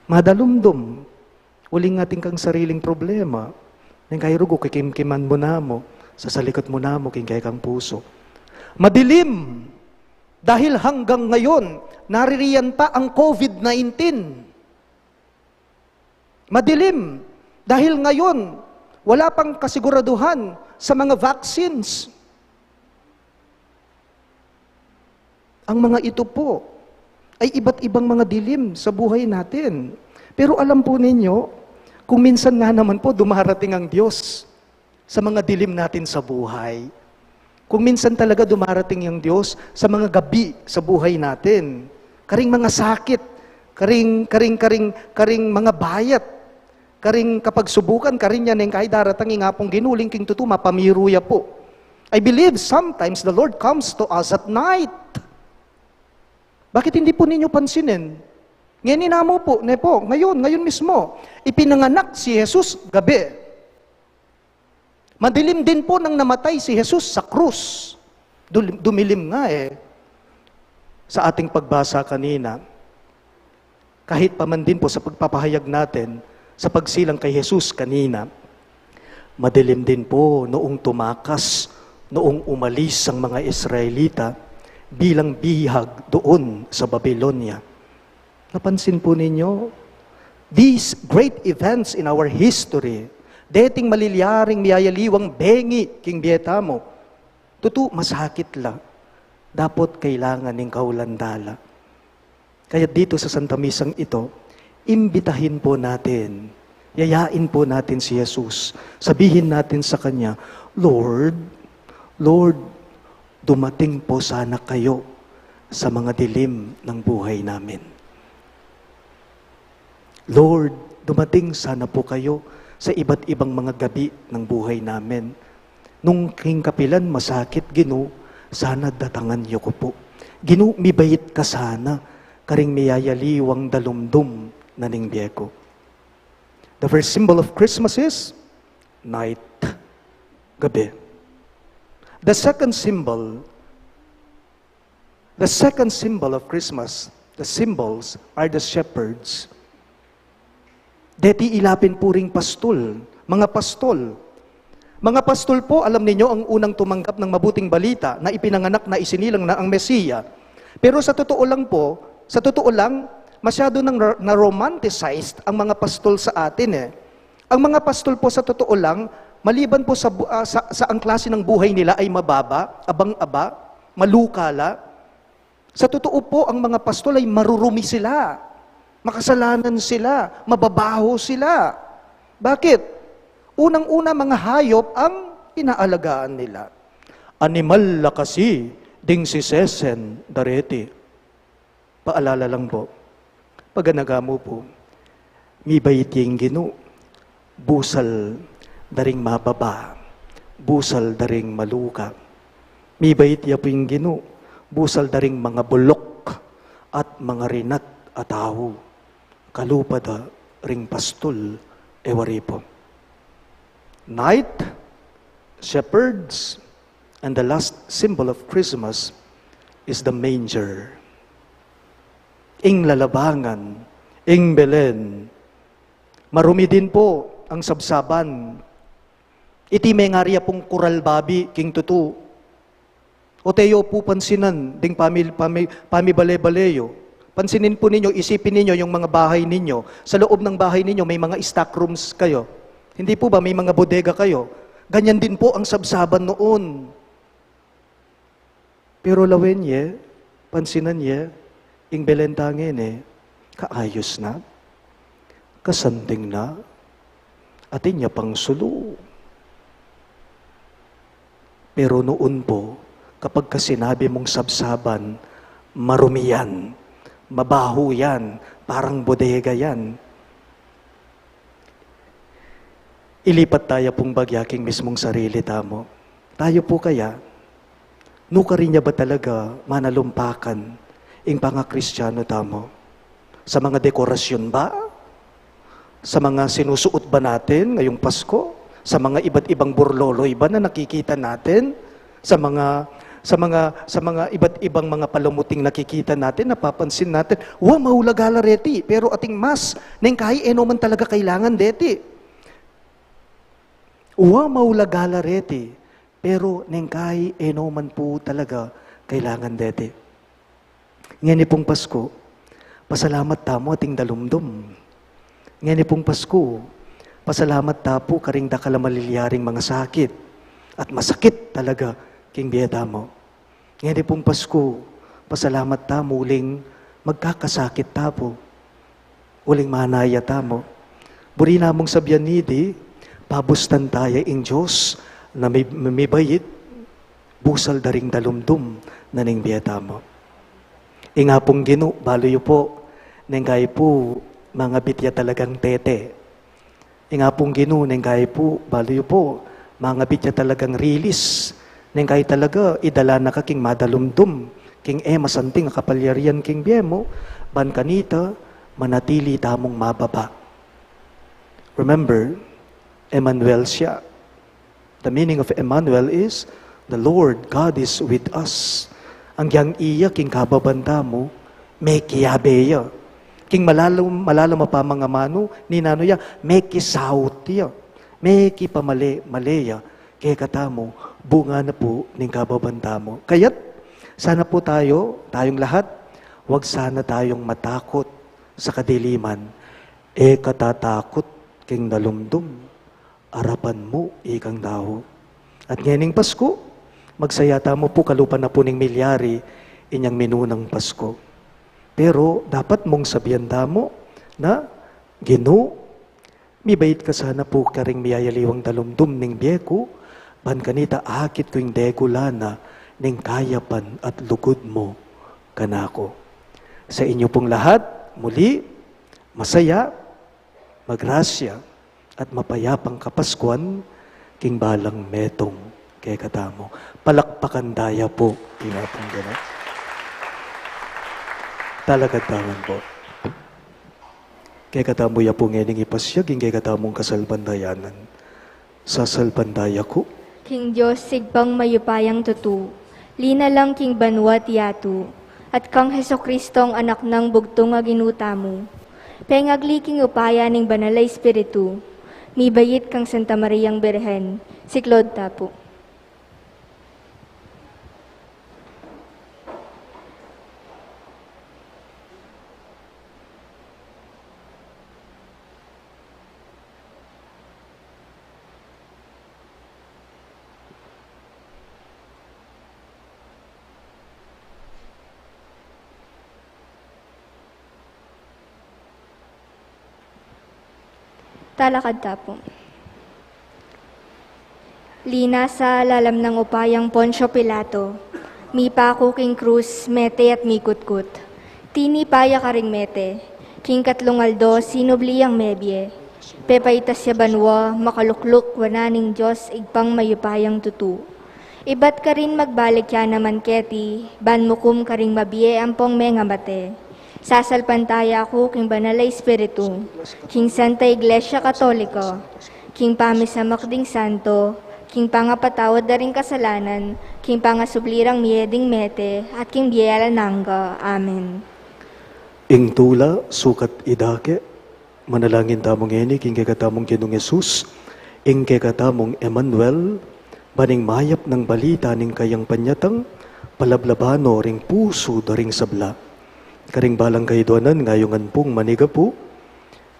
madalumdum, uling ating kang sariling problema, nang kay rugo, kikimkiman mo na mo, sa salikot mo na mo, king kay kang puso. Madilim, dahil hanggang ngayon, naririyan pa ang COVID-19. Madilim, dahil ngayon, wala pang kasiguraduhan sa mga vaccines. Ang mga ito po, ay iba't ibang mga dilim sa buhay natin. Pero alam po ninyo, kung minsan nga naman po dumarating ang Diyos sa mga dilim natin sa buhay. Kung minsan talaga dumarating ang Diyos sa mga gabi sa buhay natin. Karing mga sakit, karing mga bayat, karing kapag subukan, karing yan kahit daratang nga pong ginuling king tutuma, pamiruya po. I believe sometimes the Lord comes to us at night. Bakit hindi po ninyo pansinin? Ngayon mo po, ngayon mismo, ipinanganak si Jesus gabi. Madilim din po nang namatay si Jesus sa krus. Dumilim nga sa ating pagbasa kanina. Kahit pa man din po sa pagpapahayag natin sa pagsilang kay Jesus kanina, madilim din po noong tumakas, noong umalis ang mga Israelita bilang bihag doon sa Babylonia. Napansin po ninyo, these great events in our history, dating malilyaring miyayaliwang bengi, King Bietamo, masakit la. Dapat kailangan ng kaulandala. Kaya dito sa Santa Misang ito, imbitahin po natin, yayain po natin si Jesus. Sabihin natin sa Kanya, Lord, dumating po sana kayo sa mga dilim ng buhay namin. Lord, dumating sana po kayo sa iba't ibang mga gabi ng buhay namin. Nung kapilan masakit, Gino, sana datangan niyo ko po. Gino, mibait ka sana, karing miyayaliwang dalumdum na ning biyeko. The first symbol of Christmas is night, gabi. The second symbol of Christmas, the symbols are the shepherds. Deti ilapin puring pastol, mga pastol. Mga pastol po, alam ninyo, ang unang tumanggap ng mabuting balita na ipinanganak na isinilang na ang Mesiya. Pero sa totoo lang, masyado nang na-romanticized ang mga pastol sa atin Ang mga pastol po sa totoo lang, maliban po sa ang klase ng buhay nila ay mababa, abang-aba, malukala. Sa totoo po, ang mga pastol ay marurumi sila. Makasalanan sila, mababaho sila. Bakit? Unang-una, mga hayop ang inaalagaan nila. Animal la kasi, ding si sesen, dareti. Paalala lang po, paganaga mo po, mi bayiting Gino, busal daring mababa, busal daring maluka. Mi bayitya po yung Gino, busal daring mga bulok at mga rinat at tao. Kalupada ring pastol, ewari po. Night, shepherds, and the last symbol of Christmas is the manger. Ing lalabangan, ing Belen. Marumi din po ang sabsaban. Iti may ngariya pong kural babi, king tutu. O teyo po pansinan, ding pamibale-baleyo. Pansinin po ninyo, isipin ninyo yung mga bahay ninyo. Sa loob ng bahay ninyo, may mga stock rooms kayo. Hindi po ba, may mga bodega kayo? Ganyan din po ang sabsaban noon. Pero lawenye, pansinan ye, ing belentangin kaayos na, kasanding na, atin niya pang sulu. Pero noon po, kapag sinabi mong sabsaban, marumi yan, mabaho yan, parang bodega yan. Ilipat tayo pong bagyaking mismong sarili tamo. Tayo po kaya, nuka rin niya ba talaga manalumpakan ing panga-Kristiyano tamo? Sa mga dekorasyon ba? Sa mga sinusuot ba natin ngayong Pasko? Sa mga iba't ibang burloloy ba na nakikita natin? Sa mga iba't ibang mga palumuting nakikita natin, napapansin natin, maulagala reti, pero ating mas, neng kahi man talaga kailangan deti. Maulagala reti, pero neng kahi man po talaga kailangan deti. Ngayon pong Pasko, pasalamat tamo ating dalumdum. Ngayon pong Pasko, pasalamat tapo karing dakala malilyaring mga sakit. At masakit talaga king biyeta mo. Ngayon pong Pasko, pasalamat ta muling magkakasakit tapo. Uling manaya tamo. Buri namong sabyan nidi, pabustan tayo ing Diyos na may bayit, busal daring dalumdum na ning biyeta mo. Inga pong Gino, baloy po, nenggay po, mga bitya talagang tete. Inga pong Gino, nenggay po, baloy po, mga bitya talagang rilis. Nenggay talaga, idala na ka king madalumdum, king masanting kapalyarian king biyemo, ban kanita, manatili tamong mababa. Remember, Emmanuel siya. The meaning of Emmanuel is, The Lord God is with us. Ang yang iya king kababanda mo, may kiyabeya. King malalama pa mga mano, ni nano ya, may kisawt ya. May maleya. Kaya katamo, bunga na po ning kababanda mo. Kaya't, sana po tayong lahat, wag sana tayong matakot sa kadiliman. Katatakot king dalumdum, arapan mo ikang daho. At ngayon Pasko, magsayata mo po kalupan na po ning milyari inyang minunang Pasko. Pero dapat mong sabihan mo na Ginoo, mibait ka sana po karing miyayaliwang dalumdum ning biyeko, ban kanita akit ko yung degulana ning kayapan at lugod mo kanako. Sa inyo pong lahat, muli, masaya, magrasya, at mapayapang kapaskuan, king balang metong kay katamo. Palakpakan daya po, ingatong gano'n. Talagadawan po. Kay katamo ya po ngening ipasyag, kay katamong kasalbandayanan. Sasalbandaya ko, King Diyos, sigpang mayupayang tutu, lina lang king banwat yatu, at kang Heso Kristong anak ng bugtong nga ginuta mo. Pengagliking upaya ning banala espiritu, mibayit kang Santa Mariang Birhen, siklod tapo. Talakad tapo. Lina sa lalam ng upayang Poncio Pilato, mi pako king krus, mete at mikutkut. Tini paya karing mete, king katlungaldo sinubliyang mebye. Pepaitas ya banwa, makalukluk wananing Diyos igpang mayupayang tutu. Ibat ka rin magbalik ya naman keti, ban mukum ka ring mabye ampong menga mate. Sasalpantaya ako king banala espiritu, king Santa Iglesia Katolika, king pamisamakding santo, king pangapatawad na ring kasalanan, king pangasublirang miyeding mete, at king biyala nangga. Amen. ing tula, sukat idake, manalangin tamong eni, king kekatamong Ginoong Yesus, ing kekatamong Emmanuel, baning mayap ng balita ning kayang panyatang, palablabano ring puso daring sabla. Karing balang kaiduanan ngayongan pong maniga po,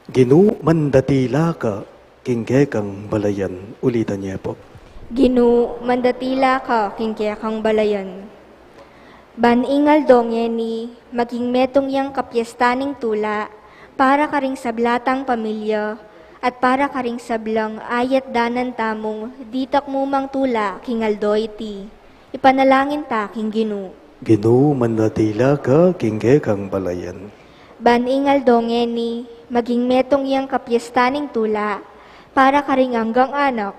Ginu mandatila ka, king kekang balayan. Ulitan niya po. Ginu, mandatila ka, king kekang balayan. Baningal dongeni, maging metong yang kapyestaning tula, para karing sablatang pamilya, at para karing sablang ayat danan tamong, ditak mumang tula, king aldoy ti. Ipanalangin ta, king Ginu. Ginu mandatila ka, king kekang balayan. Baningal dongeni, maging metong yang kapyestaning tula, para karing hanggang anak,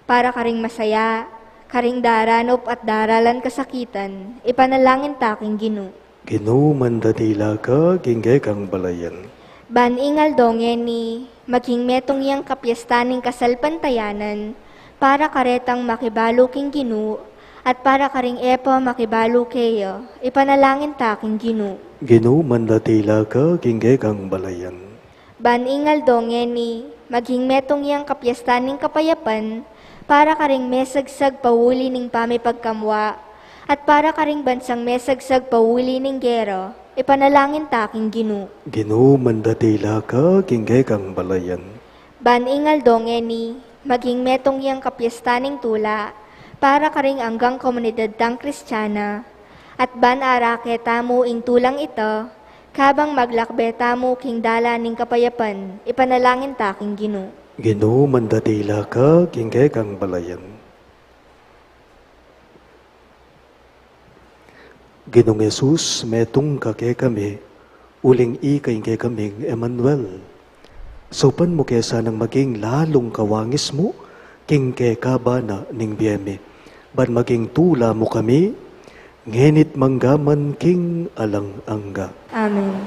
para karing masaya, karing daranop at daralan kasakitan, ipanalangin taking Ginu. Ginu mandatila ka, king kekang balayan. Baningal dongeni, maging metong yang kapyestaning kasalpantayanan, para karetang makibalo king Ginu, at para karing epo makibalo keyo, ipanalangin taking Ginu. Ginu mandatila ka, king kekang balayan. Baningal dongeni, maging metong yang kapyestaning kapayapan, para karing mesagsag pawuli ning pamipagkamwa, at para karing bansang mesagsag pawuli ning gero, ipanalangin taking Ginu. Ginu mandatila ka, king kekang balayan. Baningal dongeni, maging metong yang kapyestaning tula, para karing anggang komunidad tang Kristiyana, at ban arake tamo ing tulang ito, kabang maglakbe tamo king dala ning kapayapan, ipanalangin taking Ginu. Ginu mandatila ka, king kekang balayan. Ginong Yesus, metong kake kami, uling ikay kay kaming Emmanuel. Sopan mo kesa nang maging lalong kawangis mo, king kekabana ning biyeme. Ban maging tula mo kami, ngenit manggaman king alang-angga. Amen.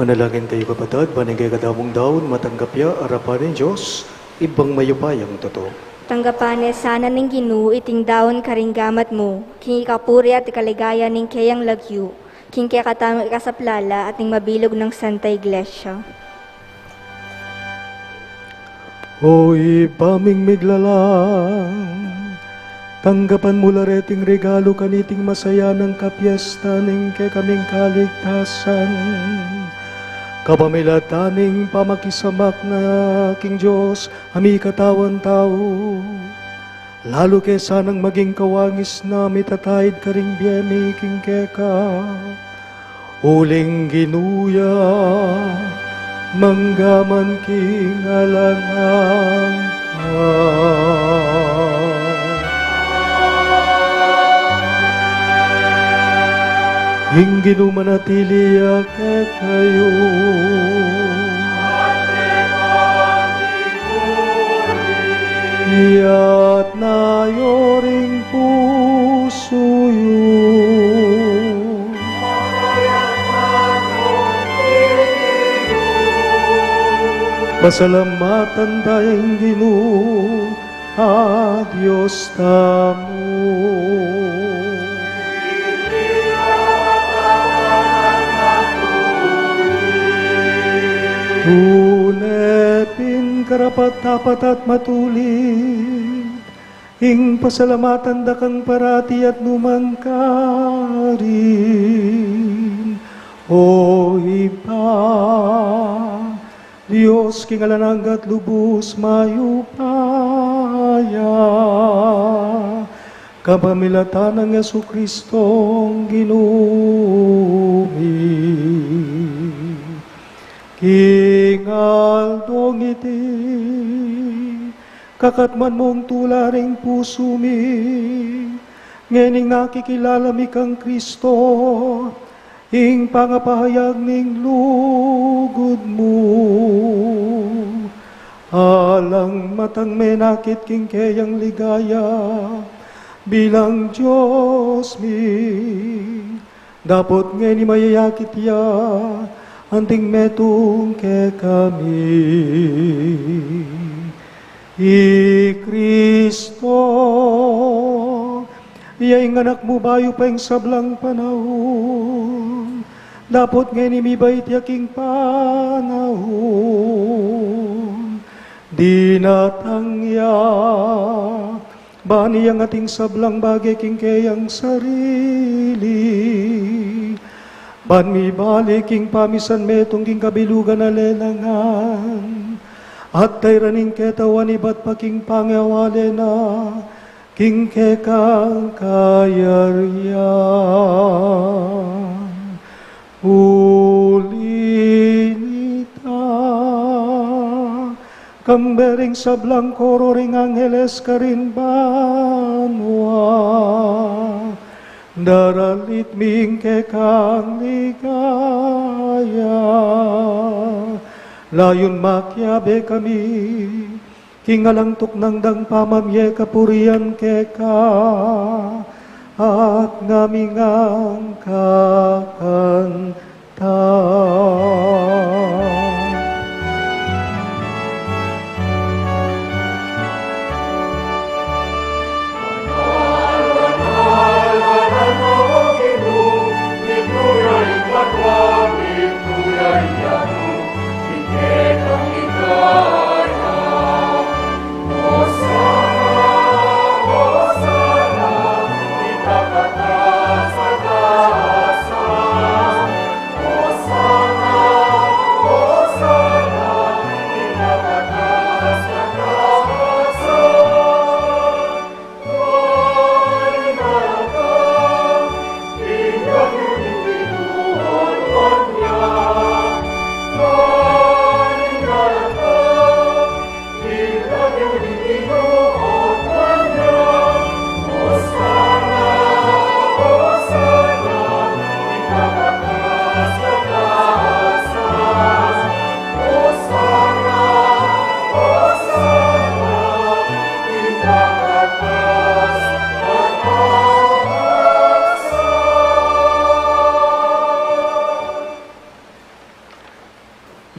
Manalangin kayo kapatid, banigay kadamong daon, matanggap ya, arapan ng Diyos, ibang mayupayang totoo. Tanggapane sana ng Ginoo iting daon karing gamat mo, king ikapuri at ikaligaya ning kayang lagyu, king kaya katamang ikasaplala at ning mabilog ng Santa Iglesia. O ipaming miglalang, tanggapan mo lareting regalo kaniting masaya ng kapiesta ning kay kaming kaligtasan. Kapamilataning pamakisamak na King Diyos, ami katawan tao. Lalo kesa nang maging kawangis na mitatayid karing biyemi king keka. Uling ginuya, manggaman king alangang ka. Hinggin manatili ke kayo. Iyat na yoring puso yun. Pasalamatan tayong Ginoo, Diyos tamo. Tunepin karapat-dapat at matulid, ing pasalamatan da kang parati at numangkarin. O iba, Diyos king alanang at lubos mayupaya, kapamilatan ng Yesu Kristong ginumi. King Aldong iti, kakatman mong tularing puso mi, ngening nakikilala mi kang Kristo, ing pangapahayag ning lugod mo. Alang matang menakit king kayang ligaya, bilang Diyos mi, dapat ngeni mayayakit ya, anting metong ke kami. I Kristo, iyay anak mo bayo pa yung sablang panahon, dapat ngayon imibait yaking panahon. Di natangya, bani ang ating sablang bagay king kayang sarili. Ban mi baliking pamisan metong king kabilugan na lelangan, at tay raning ketawan iba't paking pangawale na, king kekang kayaryan. Ulinita, kambering sablang koro ring angeles karin banwa, daralit ming kekang ligaya, layon makyabe kami, kingalangtok ng dang pamamye kapurian keka, at ngamingang kakanta. Oh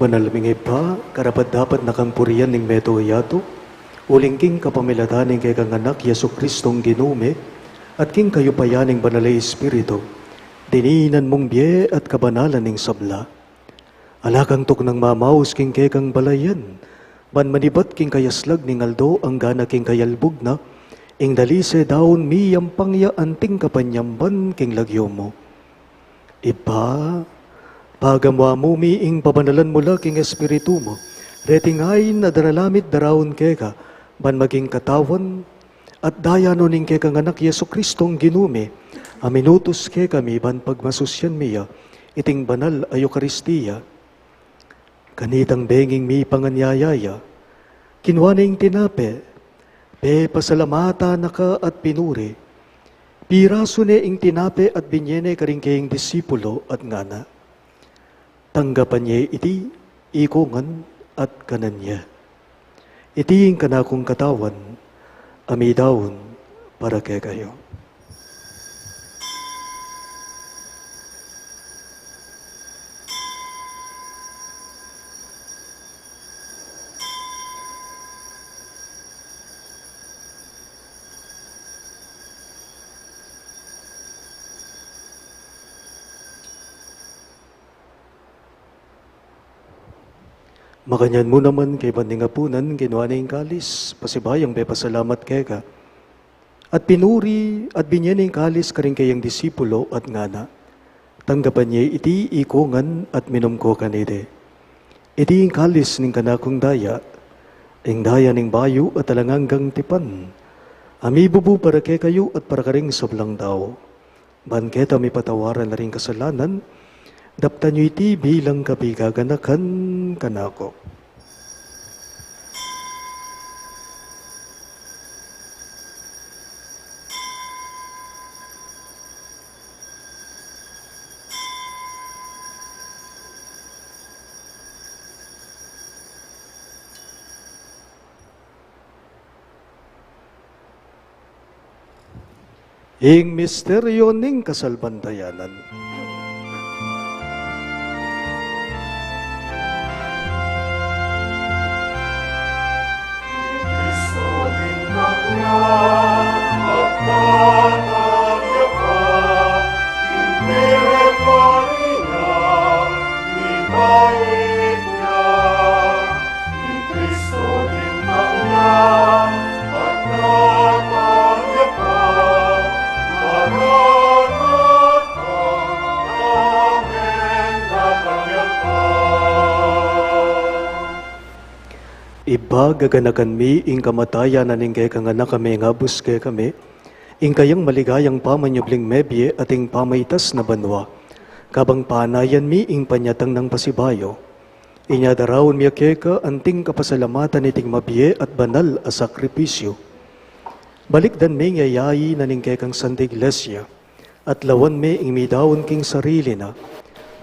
Manalaming iba, karapat dapat nakampurian ning meto yato, uling king kapamilataning kay kang anak Yesu Kristong ginume, at king kayo payaning banalay Espiritu, dininan mong biye at kabanalan ning sabla. Alakang tuk ng mamaus king kay kang balayan, ban manibat king kayaslag ning aldo ang gana king kayalbog na, ing dalise daon miyam pangya anting kapanyamban king lagyo mo. Iba, pagamwa mo miing pabanalan mula king espiritu mo, retingayin na daralamit darawon keka, ban maging katawan, at daya no ning kekang anak Yesu Kristong ginume, aminutos ke kami ban pagmasusyan miya, iting banal a Eukaristiya. Kanitang benging mi panganyayaya, kinwaning tinape, pe pasalamata naka at pinuri, piraso ne ing tinape at binyene karingkeing disipulo at ngana. Tanggapan niya iti, ikungan at kananya. Iti yung kanakong katawan, amidawon para kay kayo. Makanyan mo naman kay Bandingapunan, ginawa na yung kalis, pasibayang be pasalamat kay ka. At pinuri at binyan yung kalis ka rin kayang disipulo at ngana. Tanggapan niya iti ikungan at minom ko kanide. Iti yung kalis ning kanakong daya, ing daya ning bayo at alanganggang tipan. Amibubu para kay kayo at para karing sablang daw. Banketa may patawaran na rin kasalanan, daptan nyo iti bilang kapigaganakan kanako. Ing misteryo ning kasalbantayanan. Iba gaganakan mi ing kamatayan na ning kay kang anak kami nga buske kami, ing kayang maligayang pamanyubling mebye ating pamaytas na banwa, kabang panayan mi ing panyatang ng pasibayo. Inyadarawon mi keka anting kapasalamatan iting mabye at banal a sakripisyo. Balikdan mi ngayayi na ning kay kang Santa Iglesia, at lawan mi ing midawon king sarili na,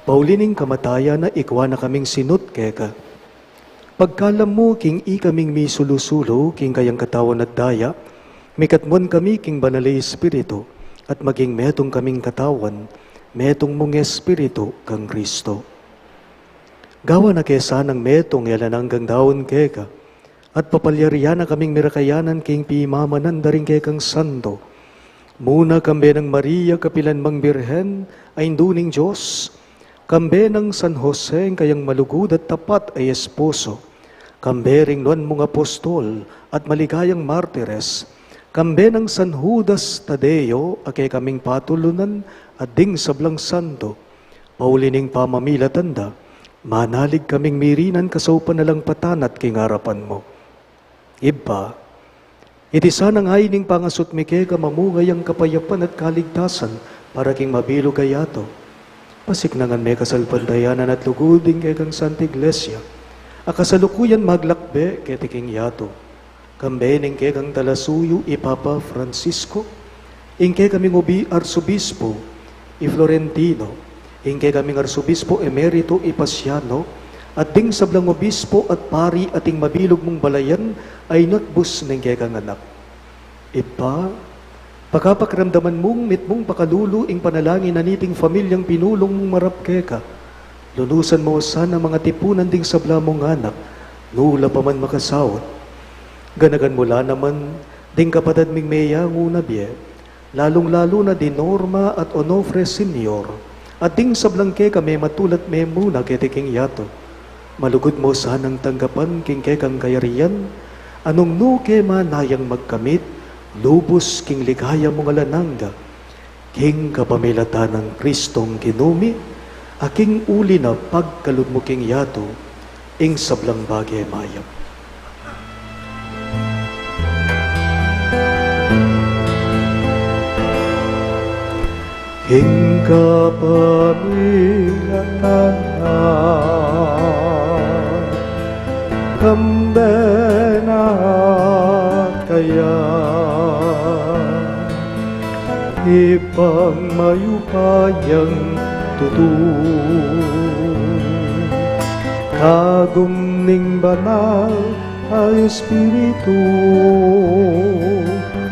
paulining kamatayan na ikwa na kaming sinut keka. Pagkalam mo, king ikaming mi sulusulo, king kayang katawan at daya, mikatmon kami king banalay Espiritu, at maging metong kaming katawan, metong mong Espiritu kang Kristo. Gawa na kesa ng metong yalananggang daon keka, at papalyarian na kaming mirakayanan king pimamanan daring kekang santo. Muna kambe ng Maria kapilan mang Birhen, ay induning Diyos, kambe ng San Jose kayang malugod at tapat ay esposo, kambe ring nuan mong apostol at maligayang martires, kambe ng San Judas Tadeo, akay kaming patulunan at ding sablang santo, paulining pamamilatanda, manalig kaming mirinan kasaw panalang patanat kingarapan mo. Iba, iti sanang hayning pangasot mike ka mamungay ang kapayapan at kaligtasan para king mabilo kayato. Pasiknangan may kasalpandayanan at luguding kay kang Santa Iglesia. Akasalukuyan maglakbe kay tiking yato. Kambening kay kang talasuyo ipapa Francisco. Ingke kaming arsobispo i Florentino. Ingke kaming arsobispo emerito i Pasiano. At ding sablang obispo at pari ating mabilog mong balayan ay natbus ng kay kang anak. Ipa, pakapakramdaman mong mitmong pakalulu ing panalangin na niting familyang pinulong mong marap keka. Lunusan mo sana mga tipunan ding sabla mong anak, nula pa man makasawat. Ganagan mula naman, ding kapatid ming meya nguna biye, lalong-lalo na di Norma at Onofre Senior, at ding sablangke kami matulat me muna ketiking yato. Malugod mo sanang tanggapan king kekang kayarian, anong nuke manayang magkamit, lubos king ligaya mong alananga, king kapamilatan ng Kristong kinumi, aking uli na pagkalod mo king yato, ing sablang bagay mayam. King kapamilatan na kambena kaya ipang mayupayang kagum ning banal ay Espiritu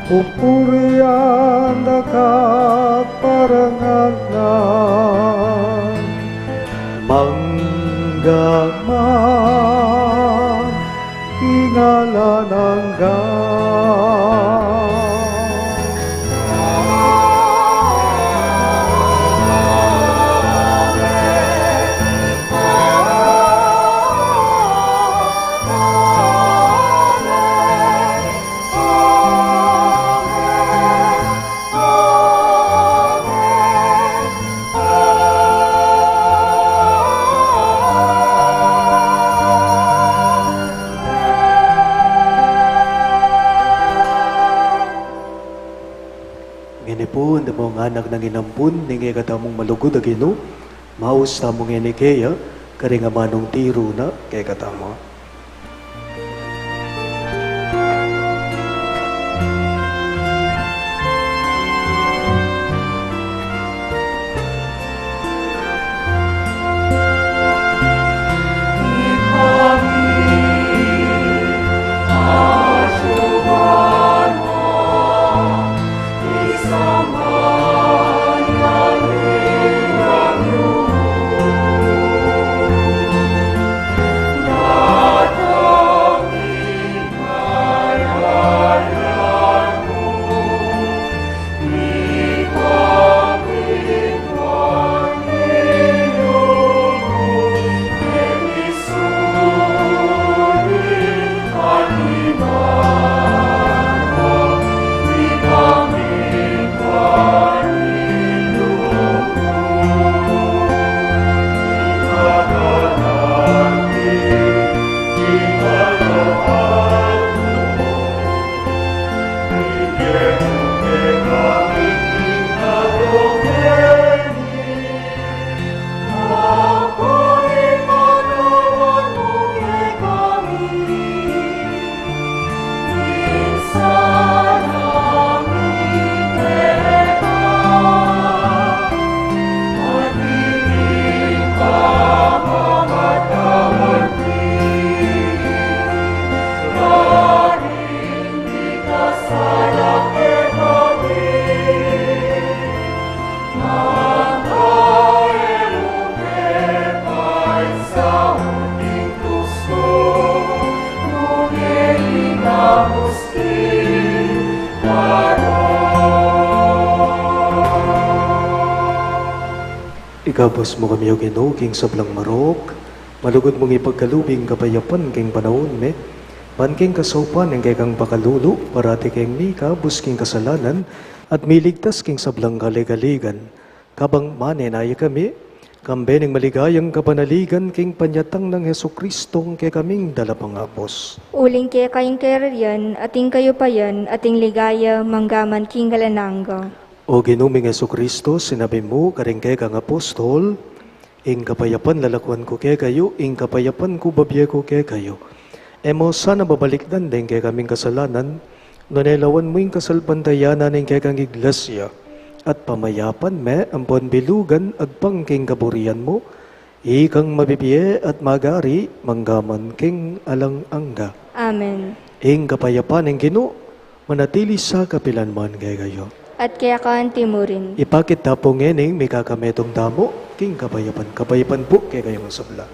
upurian nakaparangalan manggama ingala ng Ginipon, da mga anak ng inampun, ningi katamong malugod agino, maus tamong enikeya, kari nga manong tiro na, kay katamo. Ikabos mo kami o Ginoo king sablang marok, malugod mong ipagkalubing kapayapan king panahon me, panking kasaupan ang kang pakalulo, parati king mi kabos king kasalanan, at miligtas king sablang kaligaligan. Kabang manenaya kami, kambening maligayang kapanaligan king panyatang ng Heso Kristong kay kaming dalapangapos. Uling kaya kayong keraryan, ating kayo pa yan, ating ligaya, manggaman king galananga. O ginuming Heso Kristo, sinabi mo, karing kay kang apostol, ing kapayapan lalakwan ko kay kayo, ing kapayapan ko babye ko kay kayo. Emo sana babalikdan din kay kaming kasalanan, nonelawan mo ing kasalpantayanan ing kay kang iglesia, at pamayapan me, ampon bilugan, agpang king kaburian mo, ikang mabibye at magari, manggaman king alang angga. Amen. Ing kapayapan ing Ginoo, manatili sa kapilanman kay kayo. at kaya kaan timurin. Ipakit na po ngening may kakametong damo, king kabayapan. Kabayapan po kaya kayong sabla.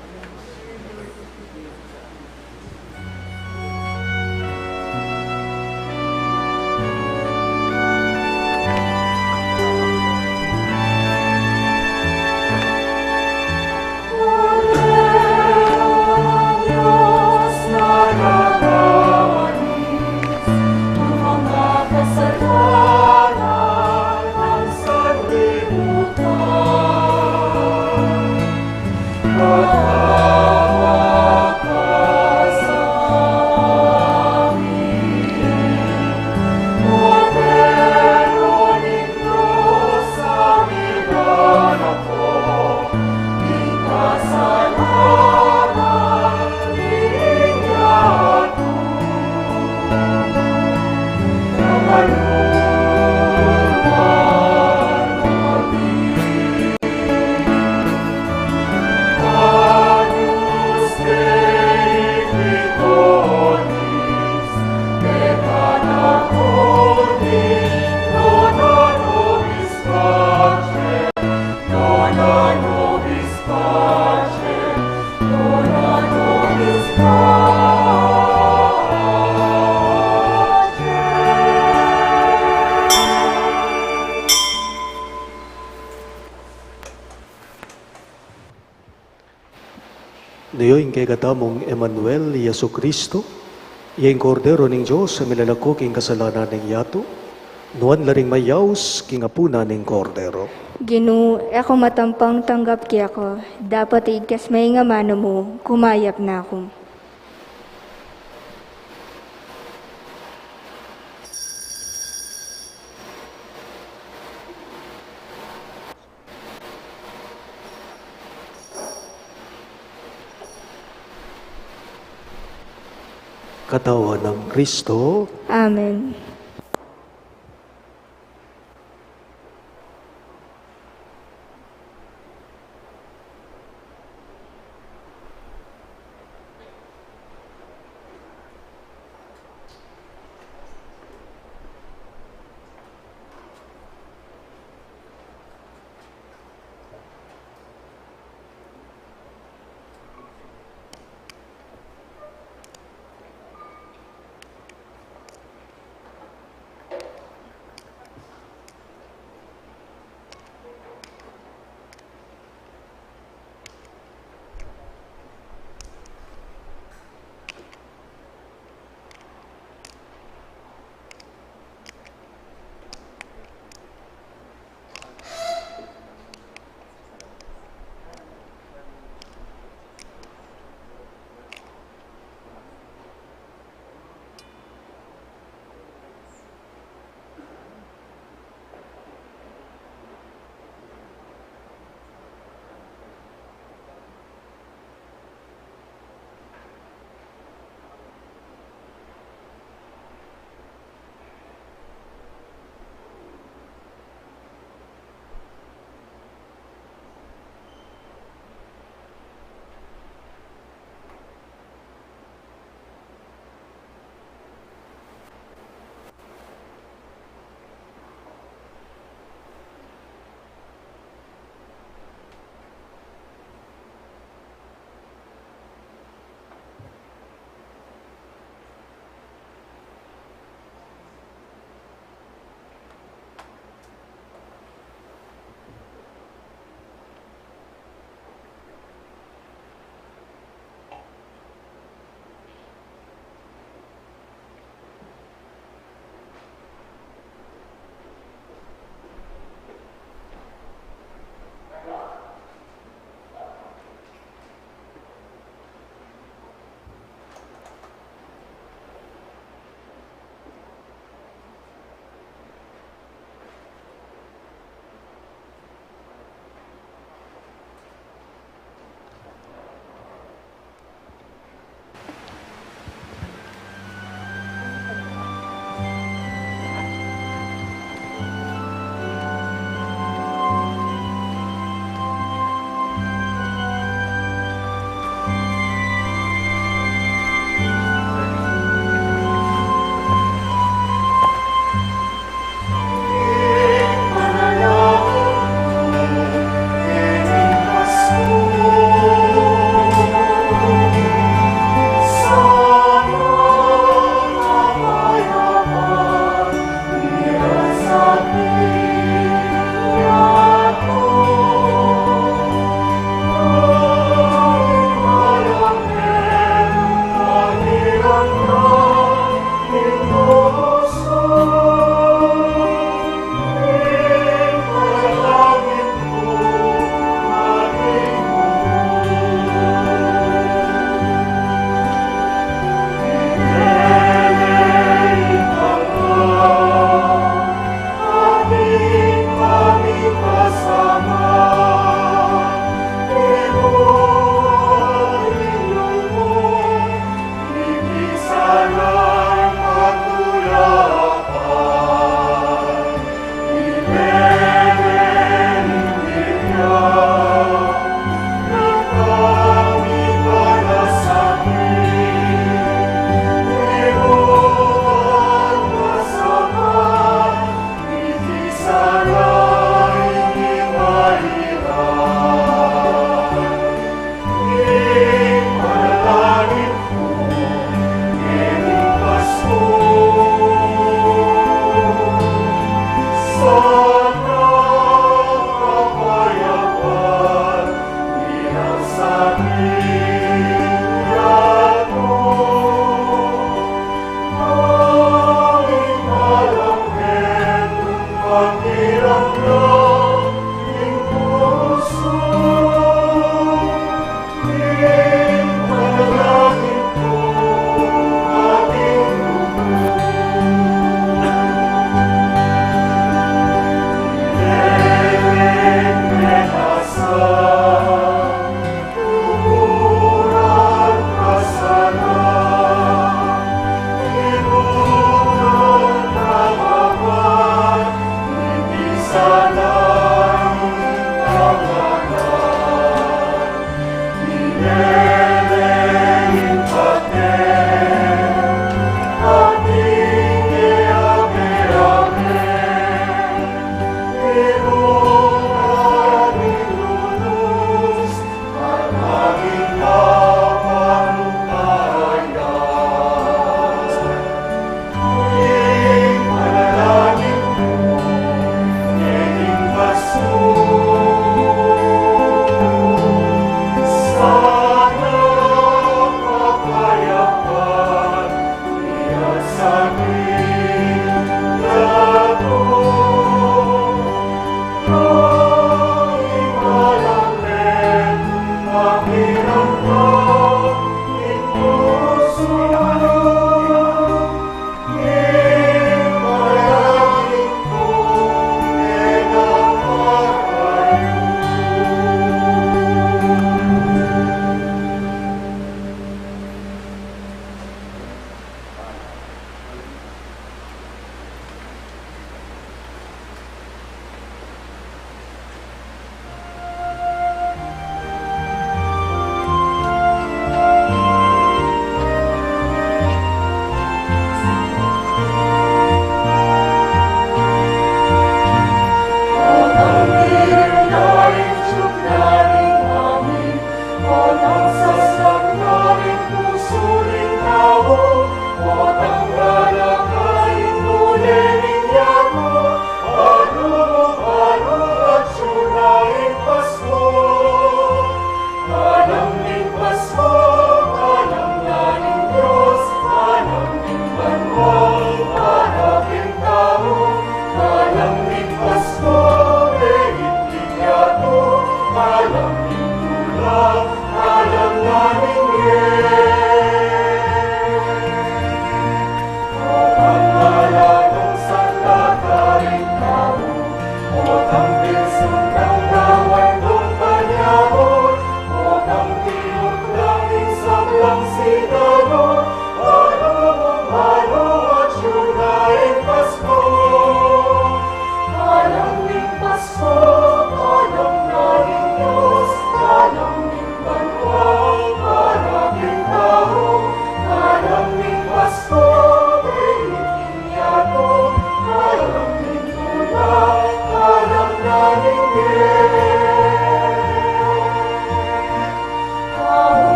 Ngayon kay katamong Emmanuel, Yesu Kristo, iyang kordero ng Diyos sa milalako king kasalanan ng yato, nuan laring mayaws king apuna ng kordero. Ginu, ako matampang tanggap kaya ko, dapat igkas may nga mano mo, kumayap na ako. Katawan ng Kristo, Amen.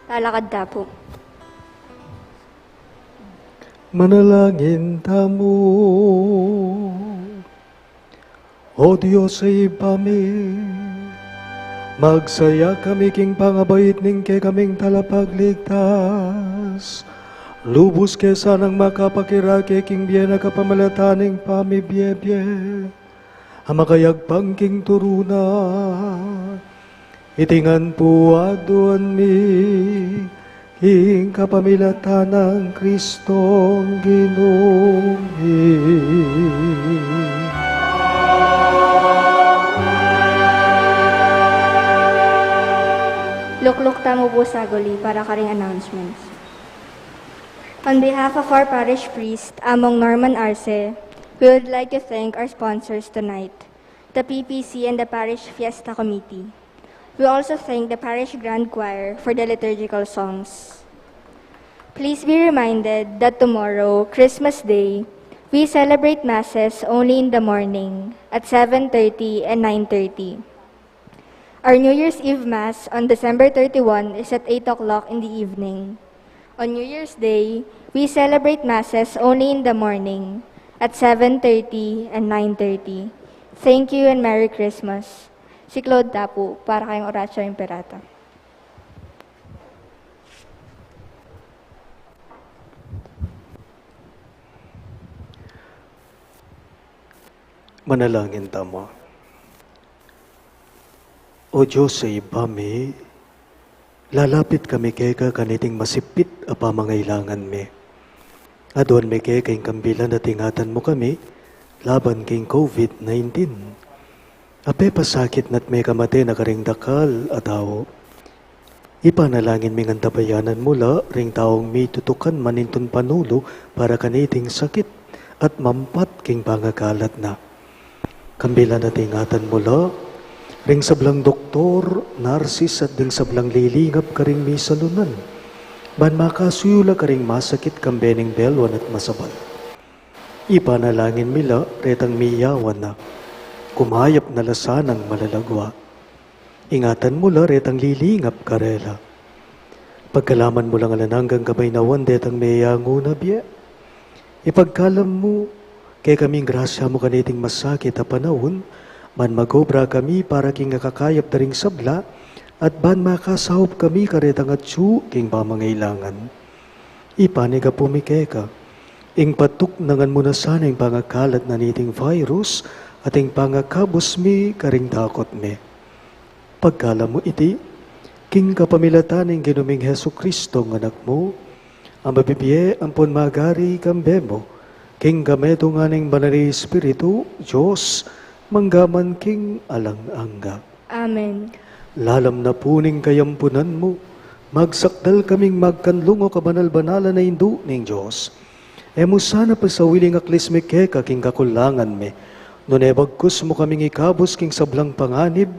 Talakad na po. Manalangin tamo. O Diyos sa ipami, magsaya kami king pangabait ning ke kaming talapagligtas. Lubos ke sanang makapakirake king biya na kapamalataning pamibiyebye. Amakayagpang king turuna, itingan po aduan mi, ing kapamilatan ng Kristong Ginumi. Lukluk tamo po sagoli para karing announcements. On behalf of our parish priest, Among Norman Arce, we would like to thank our sponsors tonight, the PPC and the Parish Fiesta Committee. We also thank the Parish Grand Choir for the liturgical songs. Please be reminded that tomorrow, Christmas Day, we celebrate Masses only in the morning at 7:30 and 9:30. Our New Year's Eve Mass on December 31 is at 8 o'clock in the evening. On New Year's Day, we celebrate Masses only in the morning at 7:30 and 9:30. Thank you and Merry Christmas. Si Claude Tapu, para kayong Oratio Imperata. Manalangin tamo. O Diyos sa ibami, lalapit kami kaya kaniting masipit a pamangailangan mi. Adon mi kaya kayong kambilan at ingatan mo kami, laban kayong COVID-19. Ape pasakit na't may kamate na karing dakal at tao. Ipanalangin mi ngantabayanan mula, ring taong mi tutukan manintun panulo para kaniting sakit at mampat king pangakalat na. Kambilan at ingatan mula, ring sablang doktor, narsis at ding sablang lilingap karing mi salunan. Ban makasuyula karing masakit kambening belwan at masaban. Ipanalangin mila, retang miyawan na, kumayap na lasanang malalagwa. Ingatan mula, retang lilingap karela. Pagkalaman mo lang alananggang kamay nawan, detang miyango na biya. Ipagkalam mo, kay kaming grasya mo kaniting masakit a panahon, man magobra kami para king nakakayap na ring sabla, at ban makasahop kami karetang at siyo king pamangailangan. Ipaniga pumikeka, ing patuk nangan mo na sana yung pangakalat na niting virus, at ing pangakabos mi karing takot mi. Pagkala mo iti, king kapamilatan ng ginuming Heso Kristo ng anak mo, ang mabibiye ampon magari kambemo, king gameto nga ng banari Espiritu, Diyos, manggaman king alang-angga. Amen. Lalam na puning kayampunan mo, magsakdal kaming magkanlungo kabanal-banala na indu ning Diyos. Emo sana pa sa wiling aklis mi keka king kakulangan mi, nun ebagkus mo kaming ikabos king sablang panganib,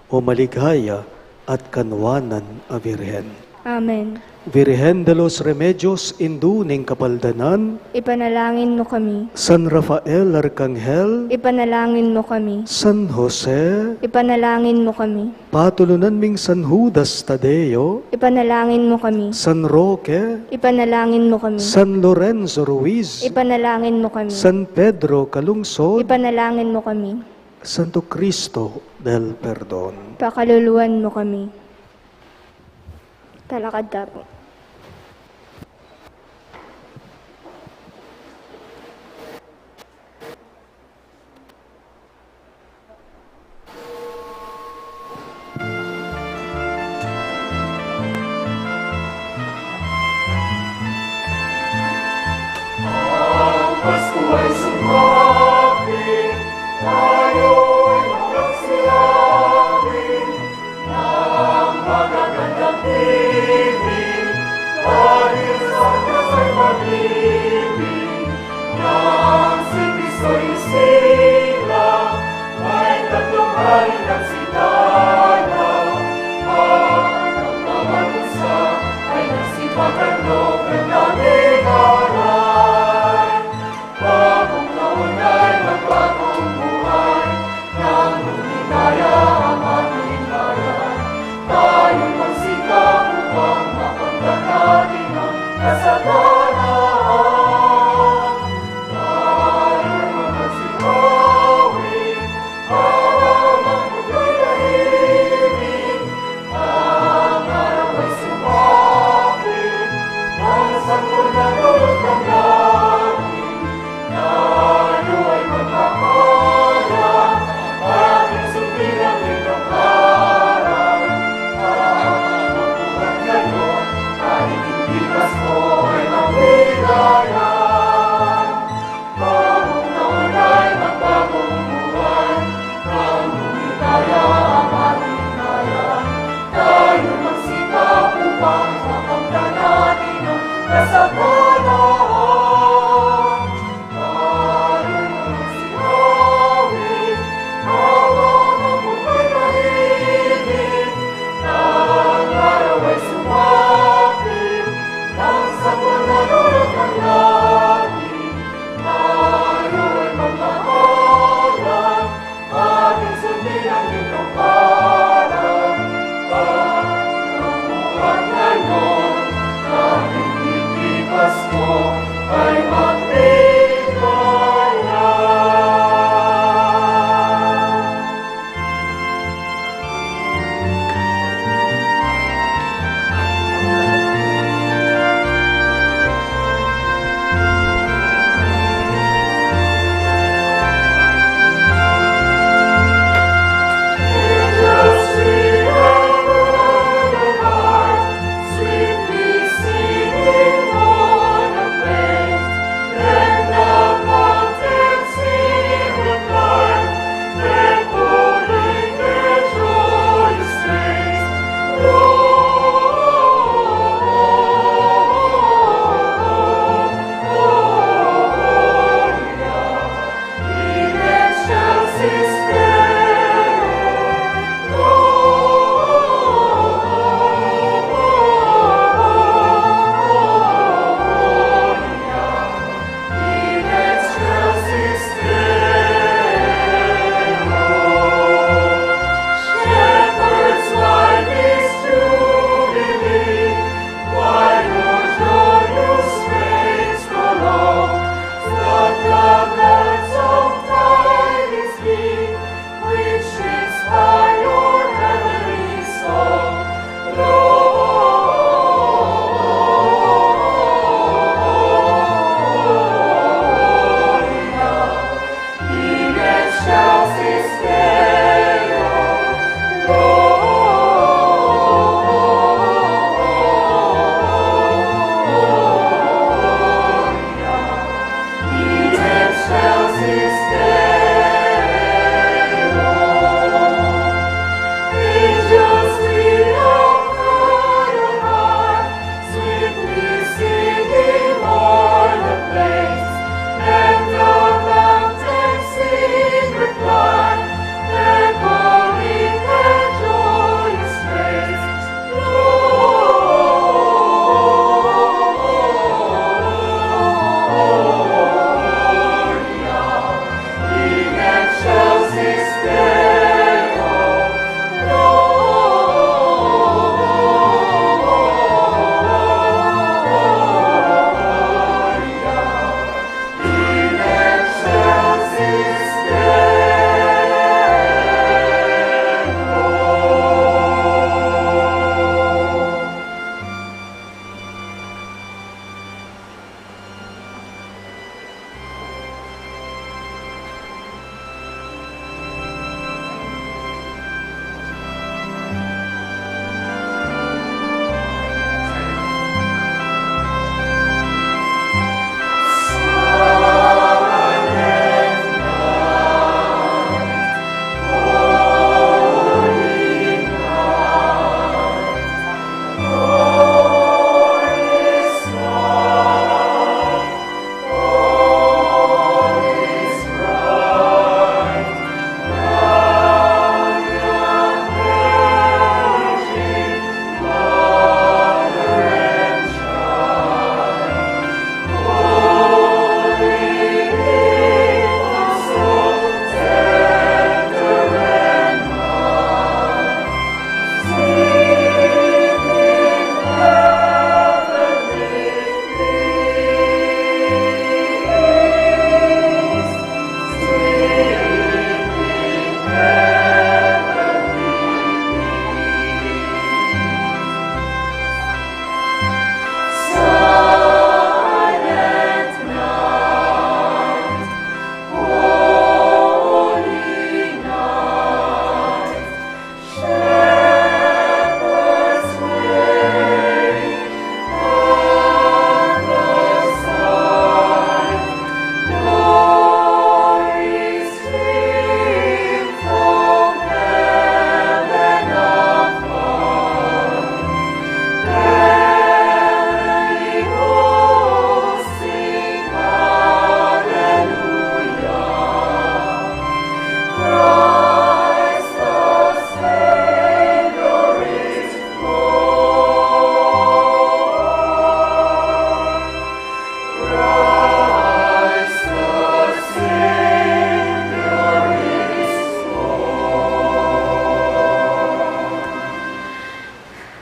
o maligaya at kanwanan a Virhen. Amen. Virhen de los Remedios, indu ning kapaldanan, Ipanalangin mo kami. San Rafael Arcangel, Ipanalangin mo kami. San Jose, Ipanalangin mo kami. patulunan ming San Judas Tadeo, Ipanalangin mo kami. San Roque, Ipanalangin mo kami. San Lorenzo Ruiz, Ipanalangin mo kami. San Pedro Calungsod, Ipanalangin mo kami. Santo Cristo del Perdon. Pakaluluan mo kami. Talakad na po. Pasko ay sumapit, tayo'y magkasilangin, ng magagandang tinig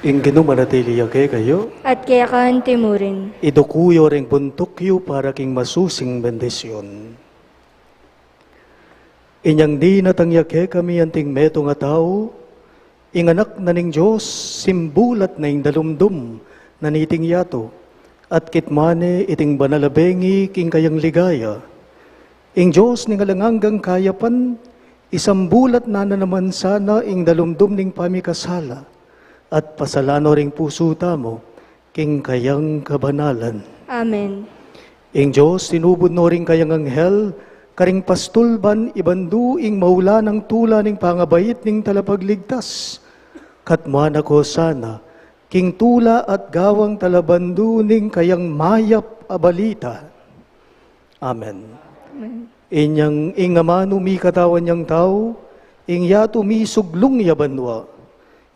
Ingino manatili kayo, At kaya kaan timurin. idukuyo ring buntukyo para king masusing bendisyon. Inyang di natangyake kami anting meto nga tao, inganak na ning Diyos, simbulat na ing dalumdum, naniting yato, at kitmane iting banalabengi king kayang ligaya. Ing Diyos ning alanganggang kayapan, isambulat na naman sana ing dalumdum ning pamikasala, at pasalano ring puso tamo, king kayang kabanalan. Amen. Ing Diyos, tinubod no ring kayang anghel, karing pastulban, ibandu ing maula ng tula ning pangabait ning talapagligtas. Katman ako sana, king tula at gawang talabandu ning kayang mayap abalita. Amen. Inyang ingamano mi katawan niyang tao, ing yato mi suglong yabanwa.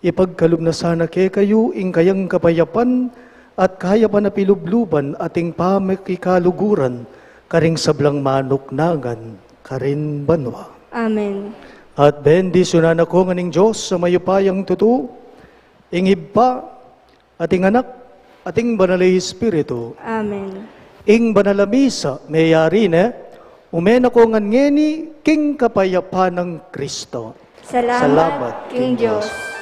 Ipagkalub na sana ke kayo, ing kayang kapayapan, at kaya pa na pilubluban ating pamikikaluguran, karing sablang manok nangan, karin banwa. Amen. At bendisyonan ako nganing Diyos sa mayupayang tutu, ing ibba, ating anak, ating banalay Espiritu, Amen. ing banalamisa, mayari umen ako ngan ngeni, king kapayapan ng Kristo. Salamat, King Diyos.